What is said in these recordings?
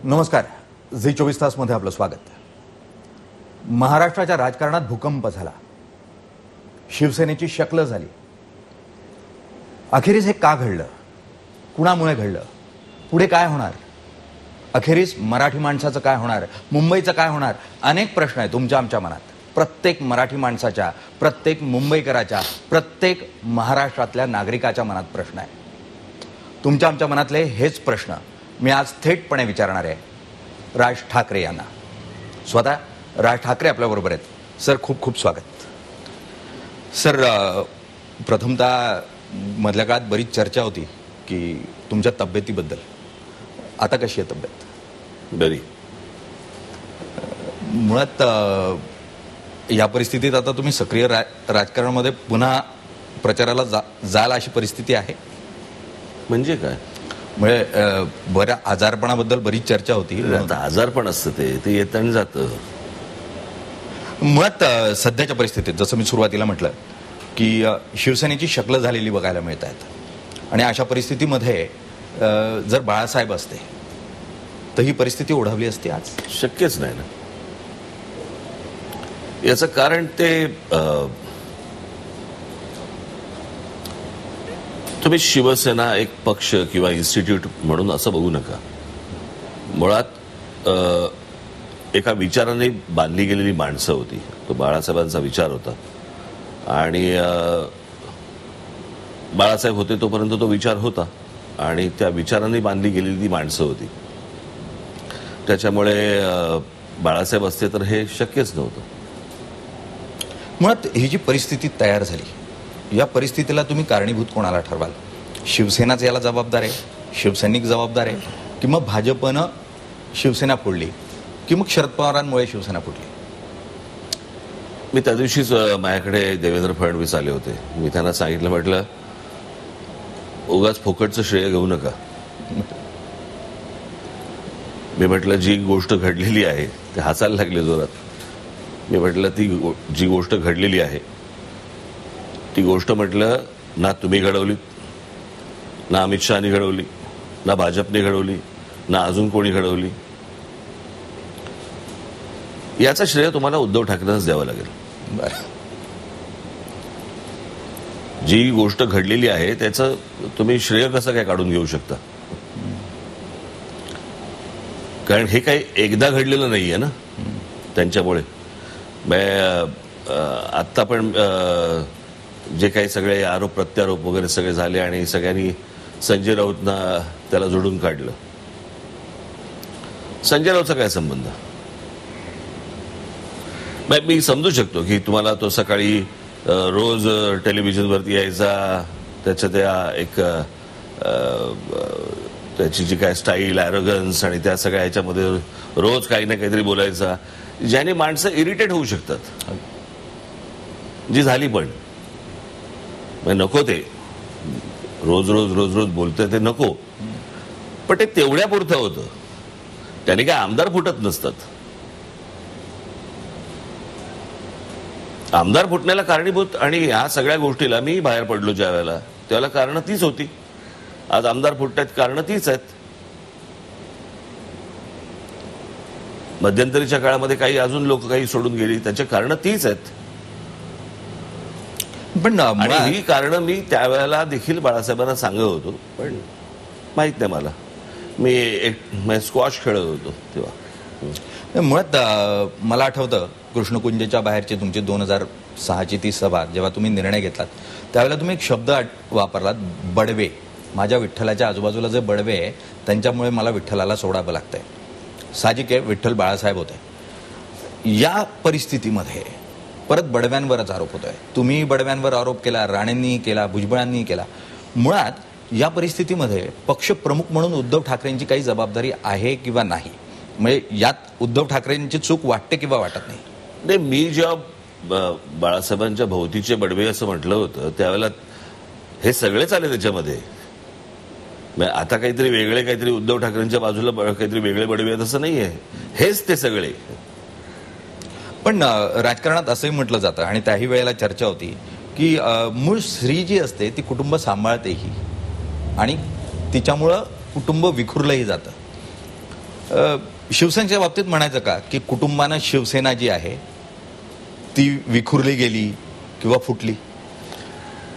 नमस्कार. झी 24 तासमध्ये आपलं स्वागत. महाराष्ट्राच्या राजकारणात भूकंप झाला. शिवसेनेची शक्ल झाली. अखेरीस हे का घडलं? कुणामुळे घडलं? पुढे काय होणार? अखेरीस मराठी माणसाचं काय होणार? मुंबईचं काय होणार? अनेक प्रश्न आहेत तुमच्या आमच्या मनात. प्रत्येक मराठी माणसाच्या, प्रत्येक मुंबईकराच्या, प्रत्येक महाराष्ट्रातल्या नागरिकाच्या मनात प्रश्न आहे. तुमच्या आमच्या मनातले हेच प्रश्न मी आज थेटपणे विचारणार आहे राज ठाकरे यांना. स्वतः राज ठाकरे आपल्याबरोबर आहेत. सर, खूप खूप स्वागत. सर, प्रथमतः मधल्या काळात बरीच चर्चा होती की तुमच्या तब्येतीबद्दल. आता कशी आहे तब्येत? बरी. मुळात या परिस्थितीत आता तुम्ही सक्रिय राजकारणामध्ये पुन्हा प्रचाराला जाल अशी परिस्थिती आहे? म्हणजे काय? म्हणजे बऱ्या आजारपणाबद्दल बरीच चर्चा होती. आता आजारपण असतं ते येतं आणि जातं. मुळात सध्याच्या परिस्थितीत जसं मी सुरुवातीला म्हटलं की शिवसेनेची शक्ल झालेली बघायला मिळत आहेत आणि अशा परिस्थितीमध्ये जर बाळासाहेब असते तर ही परिस्थिती ओढावली असती आज? शक्यच नाही ना. याचं कारण ते तुम्ही शिवसेना एक पक्ष किंवा इन्स्टिट्यूट म्हणून असं बघू नका. मुळात एका विचाराने बांधली गेलेली माणसं होती. तो बाळासाहेबांचा विचार होता आणि बाळासाहेब होते तोपर्यंत तो विचार होता आणि त्या विचाराने बांधली गेलेली ती माणसं होती. त्याच्यामुळे बाळासाहेब असते तर हे शक्यच नव्हतं. मुळात ही जी परिस्थिती तयार झाली, या परिस्थितीला तुम्ही कारणीभूत कोणाला ठरवाल? शिवसेनाच याला जबाबदार आहे? शिवसैनिक जबाबदार आहे? की मग भाजपनं शिवसेना फोडली? की मग शरद पवारांमुळे शिवसेना फुटली? मी त्या दिवशीच माझ्याकडे देवेंद्र फडणवीस आले होते. मी त्यांना सांगितलं, म्हटलं उगाच फोकटचं श्रेय घेऊ नका. मी म्हटलं जी गोष्ट घडलेली आहे, ते हसायला लागले जोरात. मी म्हटलं ती जी गोष्ट घडलेली आहे ती गोष्ट म्हटलं ना तुम्ही घडवली, ना अमित शहानी घडवली, ना भाजपने घडवली, ना अजून कोणी घडवली. याचं श्रेय तुम्हाला उद्धव ठाकरेंनाच द्यावं लागेल. जी गोष्ट घडलेली आहे त्याचं तुम्ही श्रेय कसं काय काढून घेऊ शकता? कारण हे काही एकदा घडलेलं नाहीये ना त्यांच्यामुळे. आत्ता पण जे काही सगळे आरोप प्रत्यारोप वगैरे सगळे झाले आणि सगळ्यांनी संजय राऊतना त्याला जोडून काढलं. संजय राऊतचा काय संबंध? मी समजू शकतो की तुम्हाला तो सकाळी रोज टेलिव्हिजनवरती यायचा, त्याच्या त्या एक त्याची जी काय स्टाईल, ॲरोगन्स आणि त्या सगळ्या ह्याच्यामध्ये रोज काही ना काहीतरी बोलायचा, ज्याने माणसं इरिटेट होऊ शकतात. जी झाली पण नको ते रोज रोज रोज रोज बोलतोय ते नको. पण ते तेवढ्या पुरतं होतं. त्याने काय आमदार फुटत नसतात. आमदार फुटण्याला कारणीभूत आणि ह्या सगळ्या गोष्टीला मी बाहेर पडलो ज्या वेळेला, त्यावेळेला कारण तीच होती. आज आमदार फुटतात कारण तीच आहेत. मध्यंतरीच्या काळामध्ये काही अजून लोक काही सोडून गेली, त्याची कारण तीच आहेत. पण आणि ही कारण मी त्यावेळेला देखील बाळासाहेबांना सांगत होतो, पण माहित नाही मला. मी एक स्क्वॉश खेळत होतो तेव्हा. मुळात मला आठवतं कृष्णकुंजच्या बाहेरची तुमची 2006ची ती सभा, जेव्हा तुम्ही निर्णय घेतलात त्यावेळेला तुम्ही एक शब्द वापरलात, बडवे. माझ्या विठ्ठलाच्या आजूबाजूला जे बडवे आहे त्यांच्यामुळे मला विठ्ठलाला सोडावं लागतंय. साहजिक आहे, विठ्ठल बाळासाहेब होते. या परिस्थितीमध्ये परत बडव्यांवरच आरोप होतोय. तुम्ही बडव्यांवर आरोप केला, राणेंनी केला, भुजबळांनी केला. मुळात या परिस्थितीमध्ये पक्षप्रमुख म्हणून उद्धव ठाकरेंची काही जबाबदारी आहे किंवा नाही? म्हणजे यात उद्धव ठाकरेंची चूक वाटते किंवा वाटत नाही? मी जेव्हा बाळासाहेबांच्या भोवतीचे बडवे असं म्हटलं होतं त्यावेळेला हे सगळेच आले त्याच्यामध्ये. आता काहीतरी वेगळे, काहीतरी उद्धव ठाकरेंच्या बाजूला काहीतरी वेगळे बडवे आहेत असं नाहीये. हेच ते सगळे. पण राजकारणात असंही म्हटलं जातं आणि त्याही वेळेला चर्चा होती की मूळ स्त्री जी असते ती कुटुंब सांभाळतेही आणि तिच्यामुळं कुटुंब विखुरलंही जातं. शिवसेनेच्या बाबतीत म्हणायचं का की कुटुंबानं शिवसेना जी आहे ती विखुरली गेली किंवा फुटली?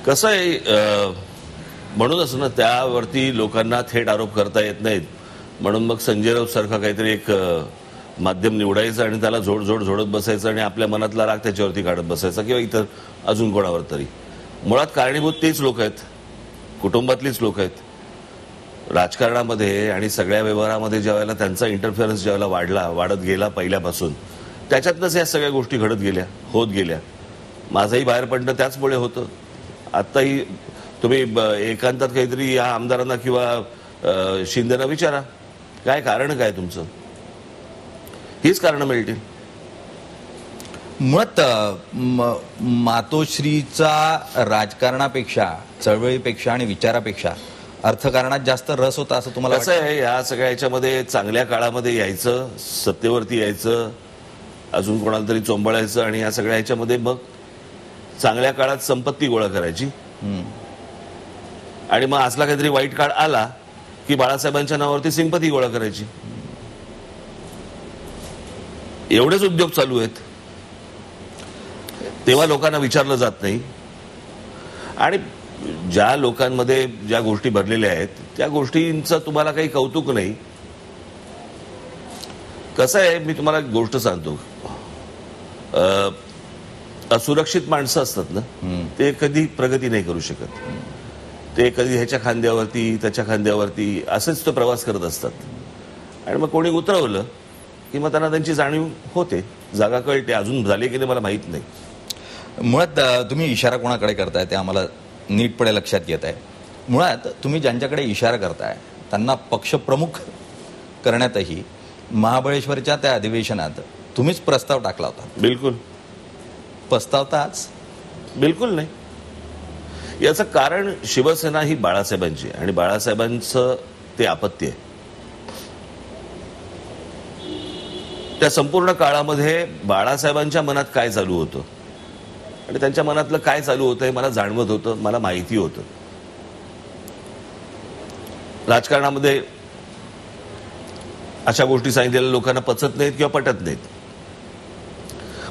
कसं आहे, म्हणूनच ना त्यावरती लोकांना थेट आरोप करता येत नाहीत. म्हणून मग संजय राऊत सारखा काहीतरी एक माध्यम निवडायचं आणि त्याला झोडत बसायचं आणि आपल्या मनातला राग त्याच्यावरती काढत बसायचा किंवा इतर अजून कोणावर तरी. मुळात कारणीभूत तेच लोक आहेत, कुटुंबातलीच लोक आहेत. राजकारणामध्ये आणि सगळ्या व्यवहारामध्ये ज्यावेळेला त्यांचा इंटरफेरन्स ज्यावेळेला वाढत गेला पहिल्यापासून, त्याच्यातनंच या सगळ्या गोष्टी घडत होत गेल्या. माझंही बाहेर पडणं त्याचमुळे होतं. आत्ताही तुम्ही एकांतात काहीतरी या आमदारांना किंवा शिंदेना विचारा, काय कारण काय तुमचं, हीच कारणं मिळतील. मुळात मातोश्रीचा राजकारणापेक्षा, चळवळीपेक्षा आणि विचारापेक्षा अर्थकारणात जास्त रस होता असं तुम्हाला कसं आहे, या सगळ्या ह्याच्यामध्ये चांगल्या काळामध्ये यायचं, सत्तेवरती यायचं, अजून कोणाला तरी चोंबळायचं आणि या सगळ्या ह्याच्यामध्ये मग चांगल्या काळात संपत्ती गोळा करायची आणि मग असला काहीतरी वाईट काळ आला की बाळासाहेबांच्या नावावरती सिंपती गोळा करायची. एवढेच उद्योग चालू आहेत. तेव्हा लोकांना विचारलं जात नाही आणि ज्या लोकांमध्ये ज्या गोष्टी भरलेल्या आहेत त्या गोष्टींचं तुम्हाला काही कौतुक नाही. कसं आहे, मी तुम्हाला एक गोष्ट सांगतो, असुरक्षित माणसं असतात ना, ते कधी प्रगती नाही करू शकत. ते कधी ह्याच्या खांद्यावरती त्याच्या खांद्यावरती असेच तो प्रवास करत असतात आणि मग कोणी उतरवलं की मग त्यांना त्यांची जाणीव होते, जागा कळते. अजून झाली की नाही मला माहित नाही. मुळात तुम्ही इशारा कोणाकडे करताय ते आम्हाला नीटपणे लक्षात येत आहे. मुळात तुम्ही ज्यांच्याकडे इशारा करताय त्यांना पक्षप्रमुख करण्यातही महाबळेश्वरच्या त्या अधिवेशनात तुम्हीच प्रस्ताव टाकला होता. बिलकुल. पस्तावताच? बिलकुल नाही. याचं कारण शिवसेना ही बाळासाहेबांची आणि बाळासाहेबांचं ते अपत्य आहे. त्या संपूर्ण काळामध्ये बाळासाहेबांच्या मनात काय चालू होतं आणि त्यांच्या मनातलं काय चालू होतं हे मला जाणवत होतं, मला माहिती होतं. राजकारणामध्ये अशा गोष्टी सांगितलेल्या लोकांना पचत नाहीत किंवा पटत नाहीत.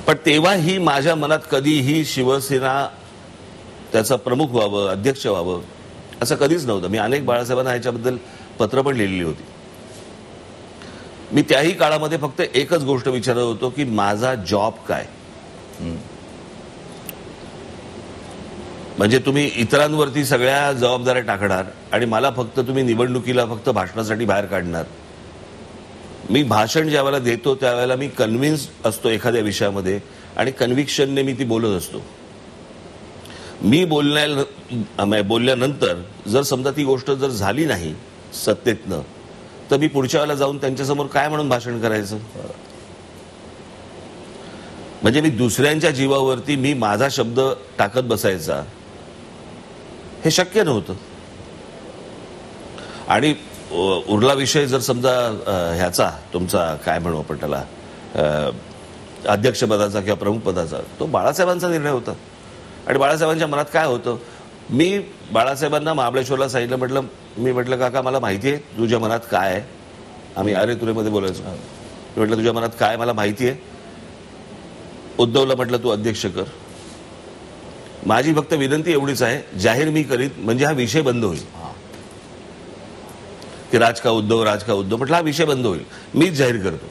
पण तेव्हाही माझ्या मनात कधीही शिवसेना त्याचा प्रमुख व्हावं, अध्यक्ष व्हावं असं कधीच नव्हतं. मी अनेक बाळासाहेबांना ह्याच्याबद्दल पत्र पण लिहिलेली होती. मी त्याही काळामध्ये फक्त एकच गोष्ट विचारत होतो की माझा जॉब काय. म्हणजे तुम्ही इतरांवरती सगळ्या जबाबदाऱ्या टाकणार आणि मला फक्त तुम्ही निवडणुकीला फक्त भाषणासाठी बाहेर काढणार. मी भाषण ज्या वेळेला देतो त्यावेळेला मी कन्व्हिन्स असतो एखाद्या विषयामध्ये आणि कन्व्हिक्शनने मी ती बोलत असतो. मी बोलल्यानंतर जर समजा ती गोष्ट जर झाली नाही सत्तेतनं, तर मी पुढच्या वेळेला जाऊन त्यांच्यासमोर काय म्हणून भाषण करायचं. म्हणजे मी दुसऱ्यांच्या जीवावरती मी माझा शब्द टाकत बसायचा हे शक्य नव्हतं. आणि उरला विषय जर समजा ह्याचा तुमचा काय म्हणू आपण त्याला अध्यक्षपदाचा किंवा प्रमुख पदाचा, तो बाळासाहेबांचा निर्णय होता. आणि बाळासाहेबांच्या मनात काय होतं, मी बाळासाहेबांना महाबळेश्वरला सांगितलं, मी म्हटलं काका मला माहिती आहे तुझ्या मनात काय आहे. आम्ही अरे तुरेमध्ये बोलायचो. मी म्हटलं तुझ्या मनात काय मला माहिती आहे. उद्धवला म्हटलं तू अध्यक्ष कर. माझी फक्त विनंती एवढीच आहे, जाहीर मी करीत म्हणजे हा विषय बंद होईल. की राज का उद्धव म्हटलं हा विषय बंद होईल, मीच जाहीर करतो.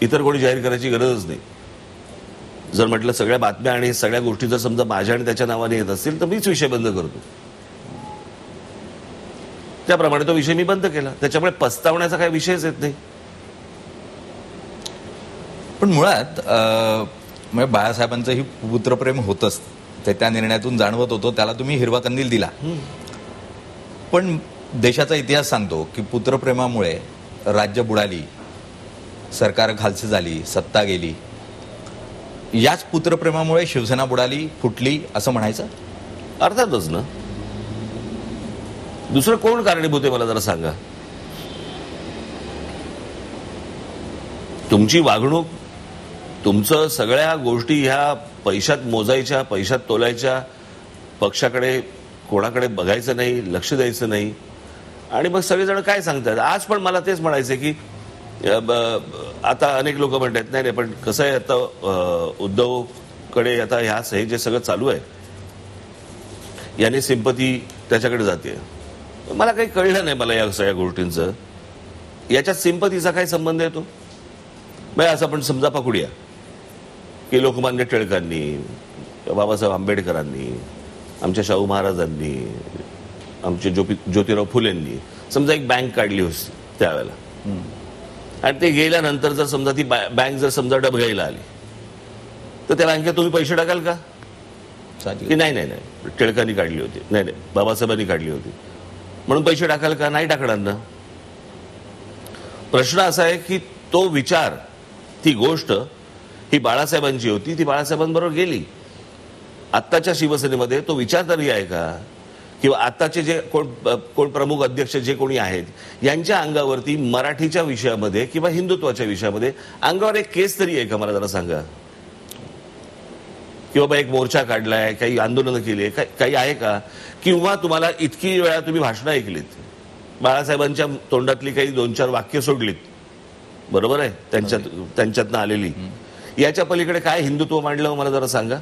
इतर कोणी जाहीर करायची गरजच नाही. जर म्हटलं सगळ्या बातम्या आणि सगळ्या गोष्टी जर समजा माझ्या आणि त्याच्या नावाने येत असतील तर मीच विषय बंद करतो. त्याप्रमाणे तो विषय मी बंद केला. त्याच्यामुळे पस्तावण्याचा काही विषयच येत नाही. पण मुळात म्हणजे बाळासाहेबांचंही पुत्रप्रेम होतंच, ते त्या निर्णयातून जाणवत होतं. त्याला तुम्ही हिरवा कंदील दिला. पण देशाचा इतिहास सांगतो की पुत्रप्रेमामुळे राज्य बुडाली, सरकार खालची झाली, सत्ता गेली. याच पुत्रप्रेमामुळे शिवसेना बुडाली, फुटली असं म्हणायचं? अर्थातच ना. दुसरं कोण कारणीभूत आहे मला जरा सांगा. तुमची वागणूक, तुमचं सगळ्या गोष्टी ह्या पैशात मोजायच्या, पैशात तोलायच्या, पक्षाकडे कोणाकडे बघायचं नाही, लक्ष द्यायचं नाही. आणि मग सगळेजण काय सांगतात. आज पण मला तेच म्हणायचं की आता अनेक लोक म्हणतात नाही पण कसं आहे, आता उद्धवकडे आता हे जे सगळं चालू आहे याने सिंपती त्याच्याकडे जाते. मला काही कळलं नाही मला या सगळ्या गोष्टींचं, याच्यात सिंपतीचा काय संबंध येतो. म्हणजे असं आपण समजा पकडूया की लोकमान्य टिळकांनी, बाबासाहेब आंबेडकरांनी, आमच्या शाहू महाराजांनी, आमचे ज्योतिराव फुलेंनी समजा एक बँक काढली होती त्यावेळेला, आणि ते गेल्यानंतर जर समजा ती बँक जर समजा डबघाईला आली तर त्या बँकेत तुम्ही पैसे टाकाल का? की नाही नाही नाही टिळकांनी काढली होती, नाही नाही बाबासाहेबांनी काढली होती म्हणून पैसे टाकाल का? नाही टाकणार ना. प्रश्न असा आहे की तो विचार, ती गोष्ट ही बाळासाहेबांची होती, ती बाळासाहेबांबरोबर गेली. आत्ताच्या शिवसेनेमध्ये तो विचार तरी आहे का? किंवा आत्ताचे जे कोण प्रमुख अध्यक्ष जे कोणी आहेत यांच्या अंगावरती मराठीच्या विषयामध्ये किंवा हिंदुत्वाच्या विषयामध्ये अंगावर एक केस तरी आहे का? मला जरा सांगा. किंवा एक मोर्चा काढलाय, काही आंदोलनं केली, काही आहे का? किंवा तुम्हाला इतकी वेळा तुम्ही भाषणं ऐकलीत, बाळासाहेबांच्या तोंडातली काही 2-4 वाक्य सोडलीत, बरोबर आहे, त्यांच्यातनं आलेली, याच्या पलीकडे काय हिंदुत्व मांडलं मला जरा सांगा.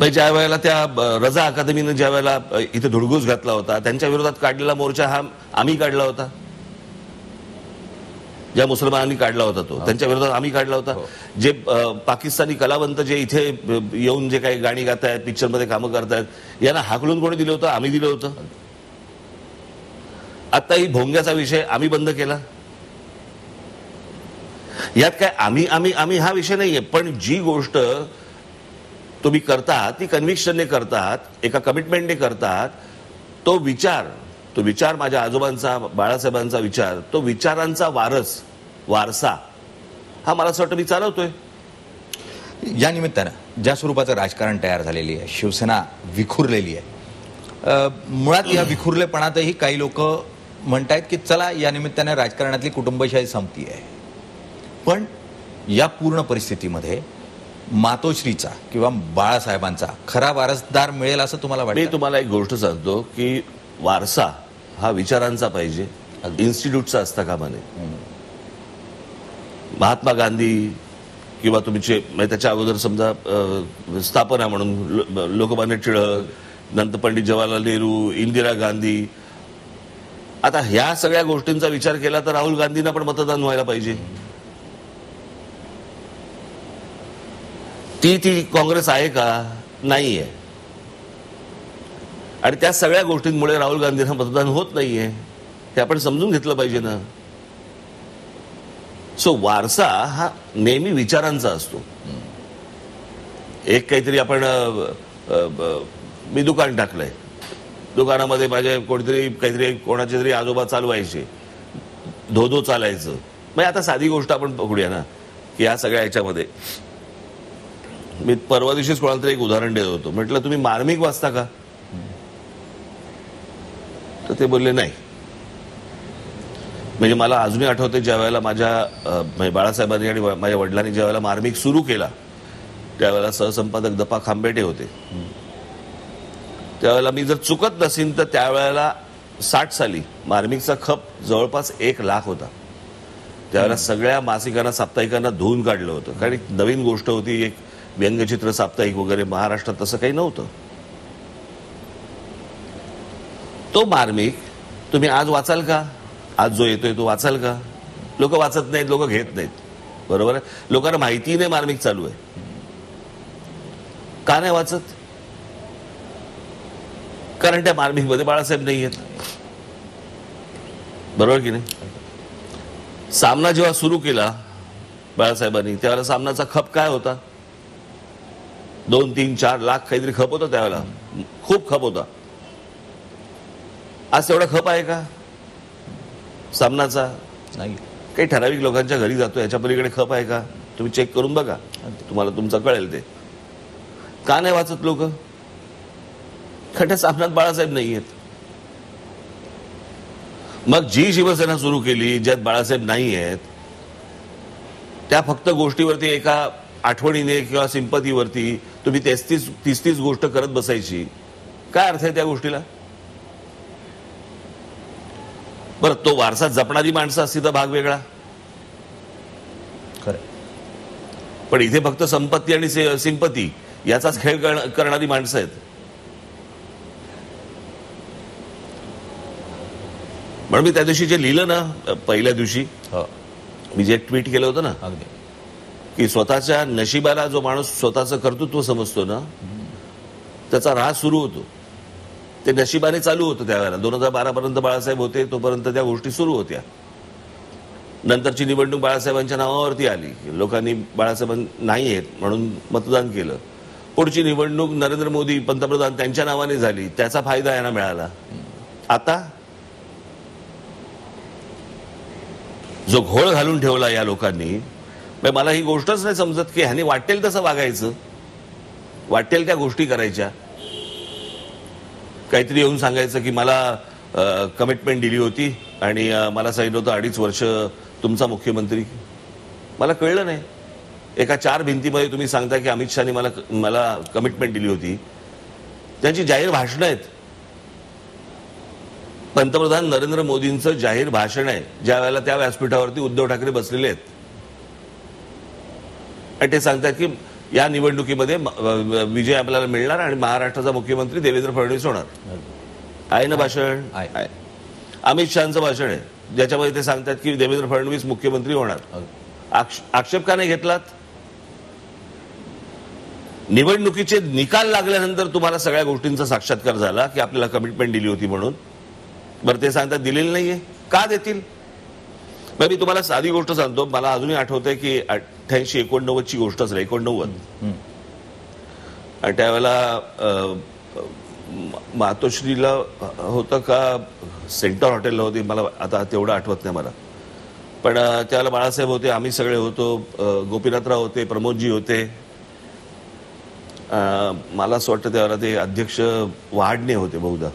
ज्या वेळेला त्या रजा अकादमीनं ज्या वेळेला इथे धुडगूस घातला होता, त्यांच्या विरोधात काढलेला मोर्चा हा आम्ही काढला होता. ज्या मुसलमानांनी काढला होता तो त्यांच्या विरोधात आम्ही काढला होता. जे पाकिस्तानी कलावंत जे इथे येऊन जे काही गाणी गातायत, पिक्चरमध्ये कामं करतायत, यांना हाकलून कोणी दिलं होतं? आम्ही दिलं होतं. आता ही भोंग्याचा विषय आम्ही बंद केला. यात काय आम्ही आम्ही आम्ही हा विषय नाहीये, पण जी गोष्ट तुम्ही करतात ती कन्व्हिक्शनने करतात, एका कमिटमेंटने करतात. तो विचार माझ्या आजोबांचा, बाळासाहेबांचा विचार, तो विचारांचा वारसा हा मला असं वाटतं मी चालवतोय. या निमित्तानं ज्या स्वरूपाचं राजकारण तयार झालेली आहे, शिवसेना विखुरलेली आहे. मुळात या विखुरलेपणातही काही लोक म्हणतायत की चला या निमित्तानं राजकारणातली कुटुंबशाही संपती आहे. पण या पूर्ण परिस्थितीमध्ये मातोश्रीचा किंवा बाळासाहेबांचा खरा वारसदार मिळेल असं तुम्हाला वाटतं? मी तुम्हाला एक गोष्ट सांगतो की वारसा हा विचारांचा पाहिजे, इन्स्टिट्यूटचा असता कामा नये. महात्मा गांधी किंवा तुमचे त्याच्या अगोदर समजा स्थापना म्हणून लोकमान्य टिळक, नंतर पंडित जवाहरलाल नेहरू, इंदिरा गांधी, आता ह्या सगळ्या गोष्टींचा विचार केला तर राहुल गांधींना पण मतदान व्हायला पाहिजे. ती काँग्रेस आहे का? नाहीये. आणि त्या सगळ्या गोष्टींमुळे राहुल गांधींना मतदान होत नाहीये, हे आपण समजून घेतलं पाहिजे ना. सो वारसा हा नेहमी विचारांचा असतो. एक काहीतरी आपण मी दुकान टाकलंय, दुकानामध्ये माझे कोणीतरी काहीतरी कोणाचे तरी आजोबा चालवायचे, धोधो चालायचं. मग आता साधी गोष्ट आपण पकडूया ना की या सगळ्या ह्याच्यामध्ये मी परवा दिवशीच कोणाला तरी एक उदाहरण देत होतो. म्हटलं तुम्ही मार्मिक वाचता का? तर ते बोलले नाही. म्हणजे मला अजूनही आठवते ज्या वेळेला माझ्या बाळासाहेबांनी आणि माझ्या वडिलांनी ज्या वेळेला मार्मिक सुरू केला त्यावेळेला सहसंपादक दपा खांबेटे होते. त्यावेळेला मी जर चुकत नसीन तर त्यावेळेला 60 साली मार्मिकचा खप जवळपास 1 लाख होता. त्यावेळेला सगळ्या मासिकांना, साप्ताहिकांना धुवून काढलं होतं, कारण एक नवीन गोष्ट होती, एक व्यंगचित्र साप्ताहिक वगैरे. महाराष्ट्रात तसं काही नव्हतं. तो मार्मिक तुम्ही आज वाचाल का? आज जो येतोय तो वाचाल का? लोक वाचत नाहीत, लोक घेत नाहीत, बरोबर आहे. लोकांना माहिती नाही मार्मिक चालू आहे. का नाही वाचत? कारण त्या मार्मिक मध्ये बाळासाहेब नाही आहेत, बरोबर की नाही. सामना जेव्हा सुरू केला बाळासाहेबांनी त्यावेळेला सामनाचा खप काय होता? 2-3-4 लाख काहीतरी खप होता त्यावेळेला, खूप खप होता. आज तेवढा खप आहे का सामनाचा? नाही. काही ठराविक लोकांच्या घरी जातो, याच्या पलीकडे खप आहे का? तुम्ही चेक करून बघा, तुम्हाला तुमचं कळेल ते. का नाही वाचत लोक? कारण त्या सामन्यात बाळासाहेब नाही आहेत. मग जी शिवसेना सुरू केली ज्यात बाळासाहेब नाही आहेत, त्या फक्त गोष्टीवरती एका आठवणीने किंवा सिंपतीवरती तुम्ही 33 गोष्ट करत बसायची, काय अर्थ आहे त्या गोष्टीला? बरं, तो वारसा जपणारी माणसं असती तर भाग वेगळा, खरं. पण इथे फक्त संपत्ती आणि सिंपती याचाच खेळ करणारी माणसं आहेत. म्हणून मी त्या दिवशी जे लिहिलं ना, पहिल्या दिवशी हो, मी जे ट्विट केलं होतं ना, अगदी. की स्वतःच्या नशिबाला जो माणूस स्वतःचं कर्तृत्व समजतो ना, त्याचा राज सुरू होतो. ते नशिबाने चालू होतं त्यावेळेला. 2012 पर्यंत बाळासाहेब होते, तोपर्यंत त्या गोष्टी सुरू होत्या. नंतरची निवडणूक बाळासाहेबांच्या नावावरती आली. लोकांनी बाळासाहेब नाही आहेत म्हणून मतदान केलं. पुढची निवडणूक नरेंद्र मोदी पंतप्रधान त्यांच्या नावाने झाली, त्याचा फायदा यांना मिळाला. आता जो घोळ घालून ठेवला या लोकांनी, मला ही गोष्टच नाही समजत की ह्याने वाटेल तसं वागायचं, वाटेल त्या गोष्टी करायच्या. काहीतरी येऊन सांगायचं की मला कमिटमेंट दिली होती आणि मला सांगितलं होतं 2.5 वर्ष तुमचा मुख्यमंत्री. मला कळलं नाही. एका 4 भिंतीमध्ये तुम्ही सांगता की अमित शहानी मला कमिटमेंट दिली होती. त्यांची जाहीर भाषणं आहेत. पंतप्रधान नरेंद्र मोदींचं जाहीर भाषण आहे, ज्या वेळेला त्या व्यासपीठावरती उद्धव ठाकरे बसलेले आहेत आणि ते सांगतात की या निवडणुकीमध्ये विजय आपल्याला मिळणार आणि महाराष्ट्राचा मुख्यमंत्री देवेंद्र फडणवीस होणार. आहे ना भाषण? आहे. अमित शहाचं भाषण आहे, ज्याच्यामध्ये ते सांगतात की देवेंद्र फडणवीस मुख्यमंत्री होणार. आक्षेप का नाही घेतलात? निवडणुकीचे निकाल लागल्यानंतर तुम्हाला सगळ्या गोष्टींचा साक्षात्कार झाला की आपल्याला कमिटमेंट दिली होती म्हणून. बरं, ते सांगतात दिलेली नाहीये. का देतील? मी तुम्हाला साधी गोष्ट सांगतो. मला अजूनही आठवतंय की 88-89 ची गोष्ट असेल, 89. आणि त्यावेळेला मातोश्रीला होतं का सेंटर हॉटेलला होती, मला आता तेवढं आठवत नाही मला. पण त्यावेळेला बाळासाहेब होते, आम्ही सगळे होतो, गोपीनाथराव होते, प्रमोदजी होते. मला असं वाटतं त्यावेळेला ते अध्यक्ष वहाडणे होते बहुधा.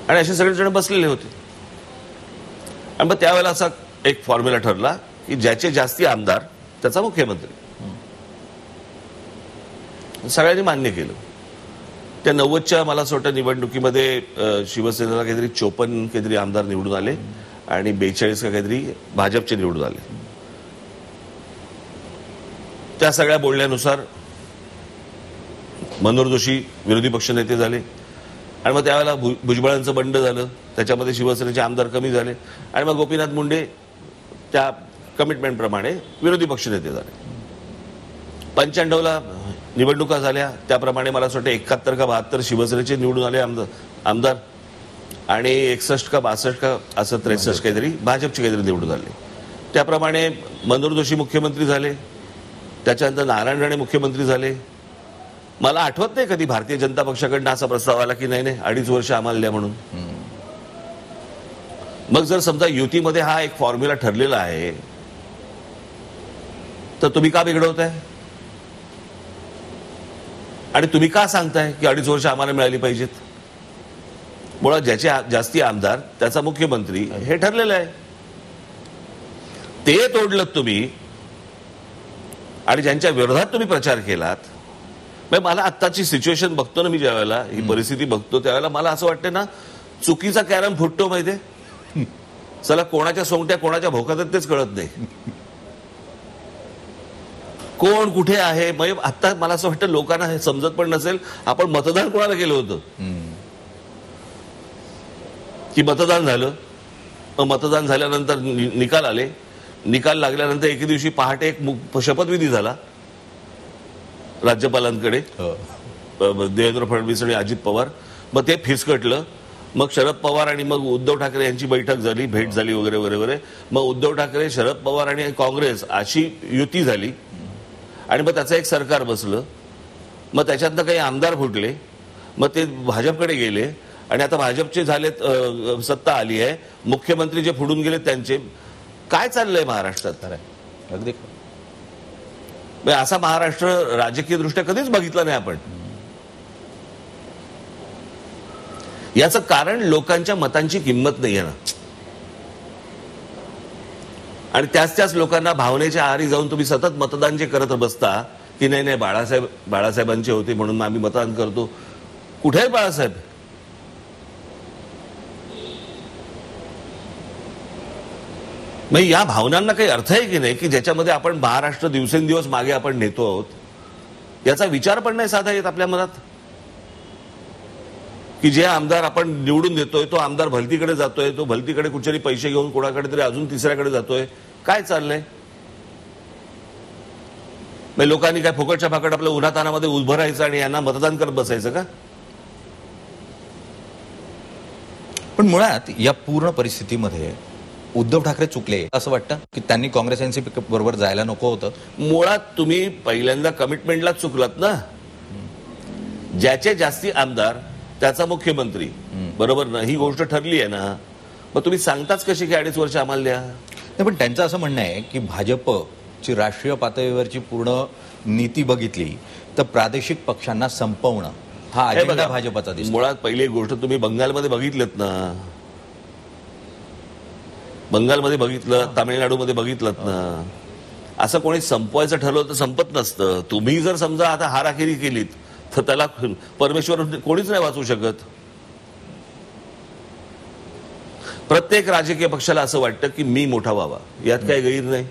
आणि असे सगळेजण बसलेले होते. आणि मग त्यावेळेला असा एक फॉर्म्युला ठरला की ज्याचे जास्ती आमदार त्याचा मुख्यमंत्री. सगळ्यांनी मान्य केलं. त्या 90च्या मला असं वाटतं निवडणुकीमध्ये शिवसेनेला काहीतरी 54 काहीतरी आमदार निवडून आले आणि 42 का काहीतरी भाजपचे निवडून आले. त्या सगळ्या बोलण्यानुसार मनोहर जोशी विरोधी पक्षनेते झाले आणि मग त्यावेळेला भुजबळांचं बंड झालं, त्याच्यामध्ये शिवसेनेचे आमदार कमी झाले आणि मग गोपीनाथ मुंडे त्या कमिटमेंटप्रमाणे विरोधी पक्षनेते झाले. 95ला निवडणुका झाल्या, त्याप्रमाणे मला असं वाटतं 71 का 72 शिवसेनेचे निवडून आले आमदार आणि 61 का 62 का असं 63 काहीतरी भाजपचे काहीतरी निवडून आले. त्याप्रमाणे मनोहर जोशी मुख्यमंत्री झाले, त्याच्यानंतर नारायण राणे मुख्यमंत्री झाले. मला आठवत नाही कधी भारतीय जनता पक्षाकडनं असा प्रस्ताव आला की नाही 2.5 वर्ष आम्हाला द्या म्हणून. मग जर समजा युतीमध्ये हा एक फॉर्म्युला ठरलेला आहे तर तुम्ही का बिघडवताय आणि तुम्ही का सांगताय की 2.5 वर्ष आम्हाला मिळाली पाहिजेत? मुळात ज्याचे जास्ती आमदार त्याचा मुख्यमंत्री हे ठरलेलं आहे. ते तोडलं तुम्ही आणि ज्यांच्या विरोधात तुम्ही प्रचार केलात. मला आत्ताची सिच्युएशन बघतो ना, मी ज्या वेळेला ही परिस्थिती बघतो त्यावेळेला मला असं वाटतं ना, चुकीचा कॅरम फुटतो माहितीये. चला, कोणाच्या सोंगट्या कोणाच्या भोकात तेच कळत नाही. कोण कुठे आहे. आता मला असं वाटतं लोकांना हे समजत पण नसेल आपण मतदान कोणाला केलं होतं. की मतदान झालं, मतदान झाल्यानंतर निकाल आले, निकाल लागल्यानंतर एके दिवशी पहाटे एक शपथविधी झाला राज्यपालांकडे, देवेंद्र फडणवीस आणि अजित पवार. मग ते फिसकटलं. मग शरद पवार आणि मग उद्धव ठाकरे यांची बैठक झाली, भेट झाली वगैरे वगैरे. मग उद्धव ठाकरे, शरद पवार आणि काँग्रेस अशी युती झाली आणि मग त्याचं एक सरकार बसलं. मग त्याच्यातनं काही आमदार फुटले, मग ते भाजपकडे गेले आणि आता भाजपचे झालेत, सत्ता आली आहे, मुख्यमंत्री जे फुडून गेले त्यांचे. काय चाललंय महाराष्ट्रात? अगदी असा महाराष्ट्र राजकीय दृष्ट्या कधीच बघितला नाही आपण. याचं कारण लोकांच्या मतांची किंमत नाहीये ना. आणि त्याच लोकांना भावनेच्या आहारी जाऊन तुम्ही सतत मतदान जे करत बसता की नाही बाळासाहेबांचे होते म्हणून आम्ही मतदान करतो. कुठे आहे बाळासाहेब? मग या भावनांना काही अर्थ आहे की नाही, की ज्याच्यामध्ये आपण महाराष्ट्र दिवसेंदिवस मागे आपण नेतो आहोत, याचा विचार पण नाही साधा येत आपल्या मनात, की जे आमदार आपण निवडून देतोय तो आमदार भलतीकडे जातोय, तो भलतीकडे कुठेतरी पैसे घेऊन कोणाकडे तरी अजून तिसऱ्याकडे जातोय, काय चाललंय? मग लोकांनी काय फुकटच्या फाकट आपल्या उन्हातानामध्ये उभं राहायचं आणि यांना मतदान करत बसायचं का? पण मुळात या पूर्ण परिस्थितीमध्ये उद्धव ठाकरे चुकले असं वाटतं की त्यांनी काँग्रेस एनसीपी बरोबर जायला नको होतं. मुळात तुम्ही पहिल्यांदा कमिटमेंटलाच चुकलात ना. ज्याचे जास्ती आमदार त्याचा मुख्यमंत्री, बरोबर ना? ही गोष्ट ठरली आहे ना. मग तुम्ही सांगताच कशी की 2.5 वर्ष आम्हाला द्या? नाही, पण त्यांचं असं म्हणणं आहे की भाजपची राष्ट्रीय पातळीवरची पूर्ण नीती बघितली तर प्रादेशिक पक्षांना संपवणं हा हे अजेंडा बघा, भाजपचा दिसतो. मुळात पहिली एक गोष्ट तुम्ही बंगालमध्ये बघितलं ना, बंगालमध्ये बघितलं, तामिळनाडूमध्ये बघितलं ना. असं कोणी संपवायचं ठरवलं तर संपत नसतं. तुम्ही जर समजा आता हाराखेरी केलीत तर त्याला परमेश्वर कोणीच नाही वाचू शकत. प्रत्येक राजकीय पक्षाला असं वाटतं की मी मोठा व्हावा, यात काही गैर नाही,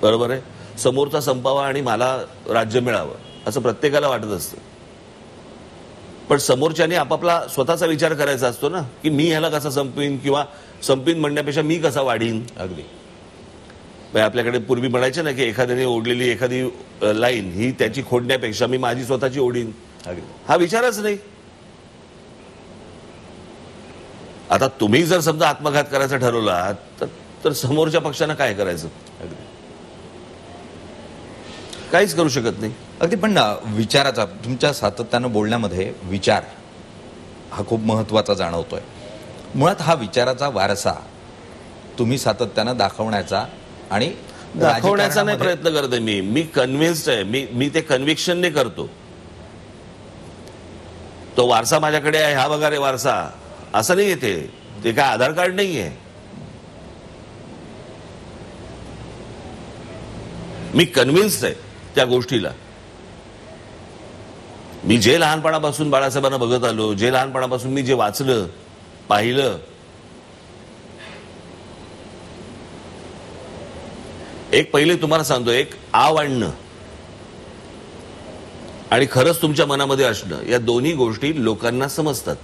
बरोबर आहे. समोरचा संपावा आणि मला राज्य मिळावं असं प्रत्येकाला वाटत असतं. पण समोरच्याने आपापला स्वतःचा विचार करायचा असतो ना, की मी ह्याला कसा संपवीन, किंवा संपवीन म्हणण्यापेक्षा मी कसा वाढीन. अगदी आपल्याकडे पूर्वी म्हणायचे ना की एखाद्याने ओढलेली एखादी लाईन ही त्याची खोडण्यापेक्षा मी माझी स्वतःची ओढीन. अगदी हा विचारच नाही. आता तुम्ही जर समजा आत्मघात करायचा ठरवला तर समोरच्या पक्षानं काय करायचं? अगदी काहीच करू शकत नाही. अगदी. पण विचाराचा तुमच्या सातत्यानं बोलण्यामध्ये विचार हा खूप महत्वाचा जाणवतोय. मुळात हा विचाराचा वारसा तुम्ही सातत्यानं दाखवण्याचा आणि दाखवण्याचा नाही राजकारणामध्ये- प्रयत्न करत आहे. मी कन्व्हिन्स्ड आहे. मी ते कन्व्हिक्शनने करतो. तो वारसा माझ्याकडे आहे, हा बघा रे वारसा, असं नाही येते. ते काय आधार कार्ड नाहीये. मी कन्व्हिन्स्ड आहे त्या गोष्टीला. मी जे लहानपणापासून बाळासाहेबांना बघत आलो, जे लहानपणापासून मी जे वाचलं पाहिलं, एक पहिले तुम्हाला सांगतो, एक आव आणणं आणि खरंच तुमच्या मनामध्ये असणं, या दोन्ही गोष्टी लोकांना समजतात.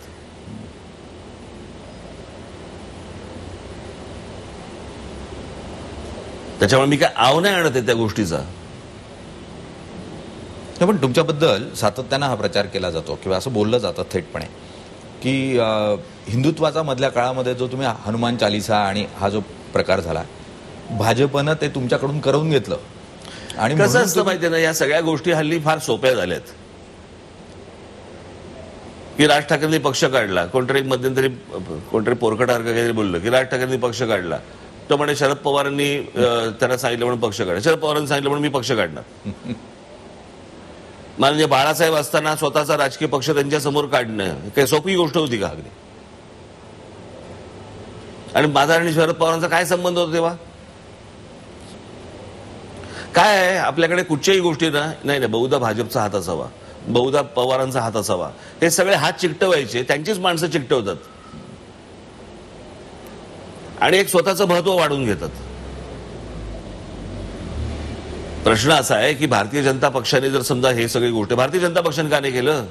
त्याच्यामुळे मी काय आव नाही आणत आहे त्या गोष्टीचा. पण तुमच्याबद्दल सातत्यानं हा प्रचार केला जातो किंवा असं बोललं जातं थेटपणे की हिंदुत्वाचा मधल्या काळामध्ये जो तुम्ही हनुमान चालिसा आणि हा जो प्रकार झाला, भाजपनं ते तुमच्याकडून करवून घेतलं. आणि कसं असतं माहितीये ना, या सगळ्या गोष्टी हल्ली फार सोप्या झाल्यात. की राज ठाकरेंनी पक्ष काढला, कोणतरी मध्यंतरी कोणतरी पोरकटासारखं काहीतरी बोललं की राज ठाकरेंनी पक्ष काढला, तो म्हणे शरद पवारांनी त्यांना सांगितलं म्हणून पक्ष काढला, शरद पवारांनी सांगितलं म्हणून मी पक्ष काढणार. म्हणजे बाळासाहेब असताना स्वतःचा राजकीय पक्ष त्यांच्या समोर काढणं काही सोपी गोष्ट होती का? अगदी. आणि माझा आणि शरद पवारांचा काय संबंध होता तेव्हा? काय आहे आपल्याकडे कुठच्याही गोष्टी ना, नाही बहुधा भाजपचा हात असावा, बहुधा पवारांचा हात असावा, हे सगळे हात चिकटवायचे, त्यांचीच माणसं चिकटवतात आणि एक स्वतःचं महत्व वाढवून घेतात. प्रश्न असा आहे की भारतीय जनता पक्षाने जर समजा हे सगळी गोष्ट भारतीय जनता पक्षाने का नाही केलं?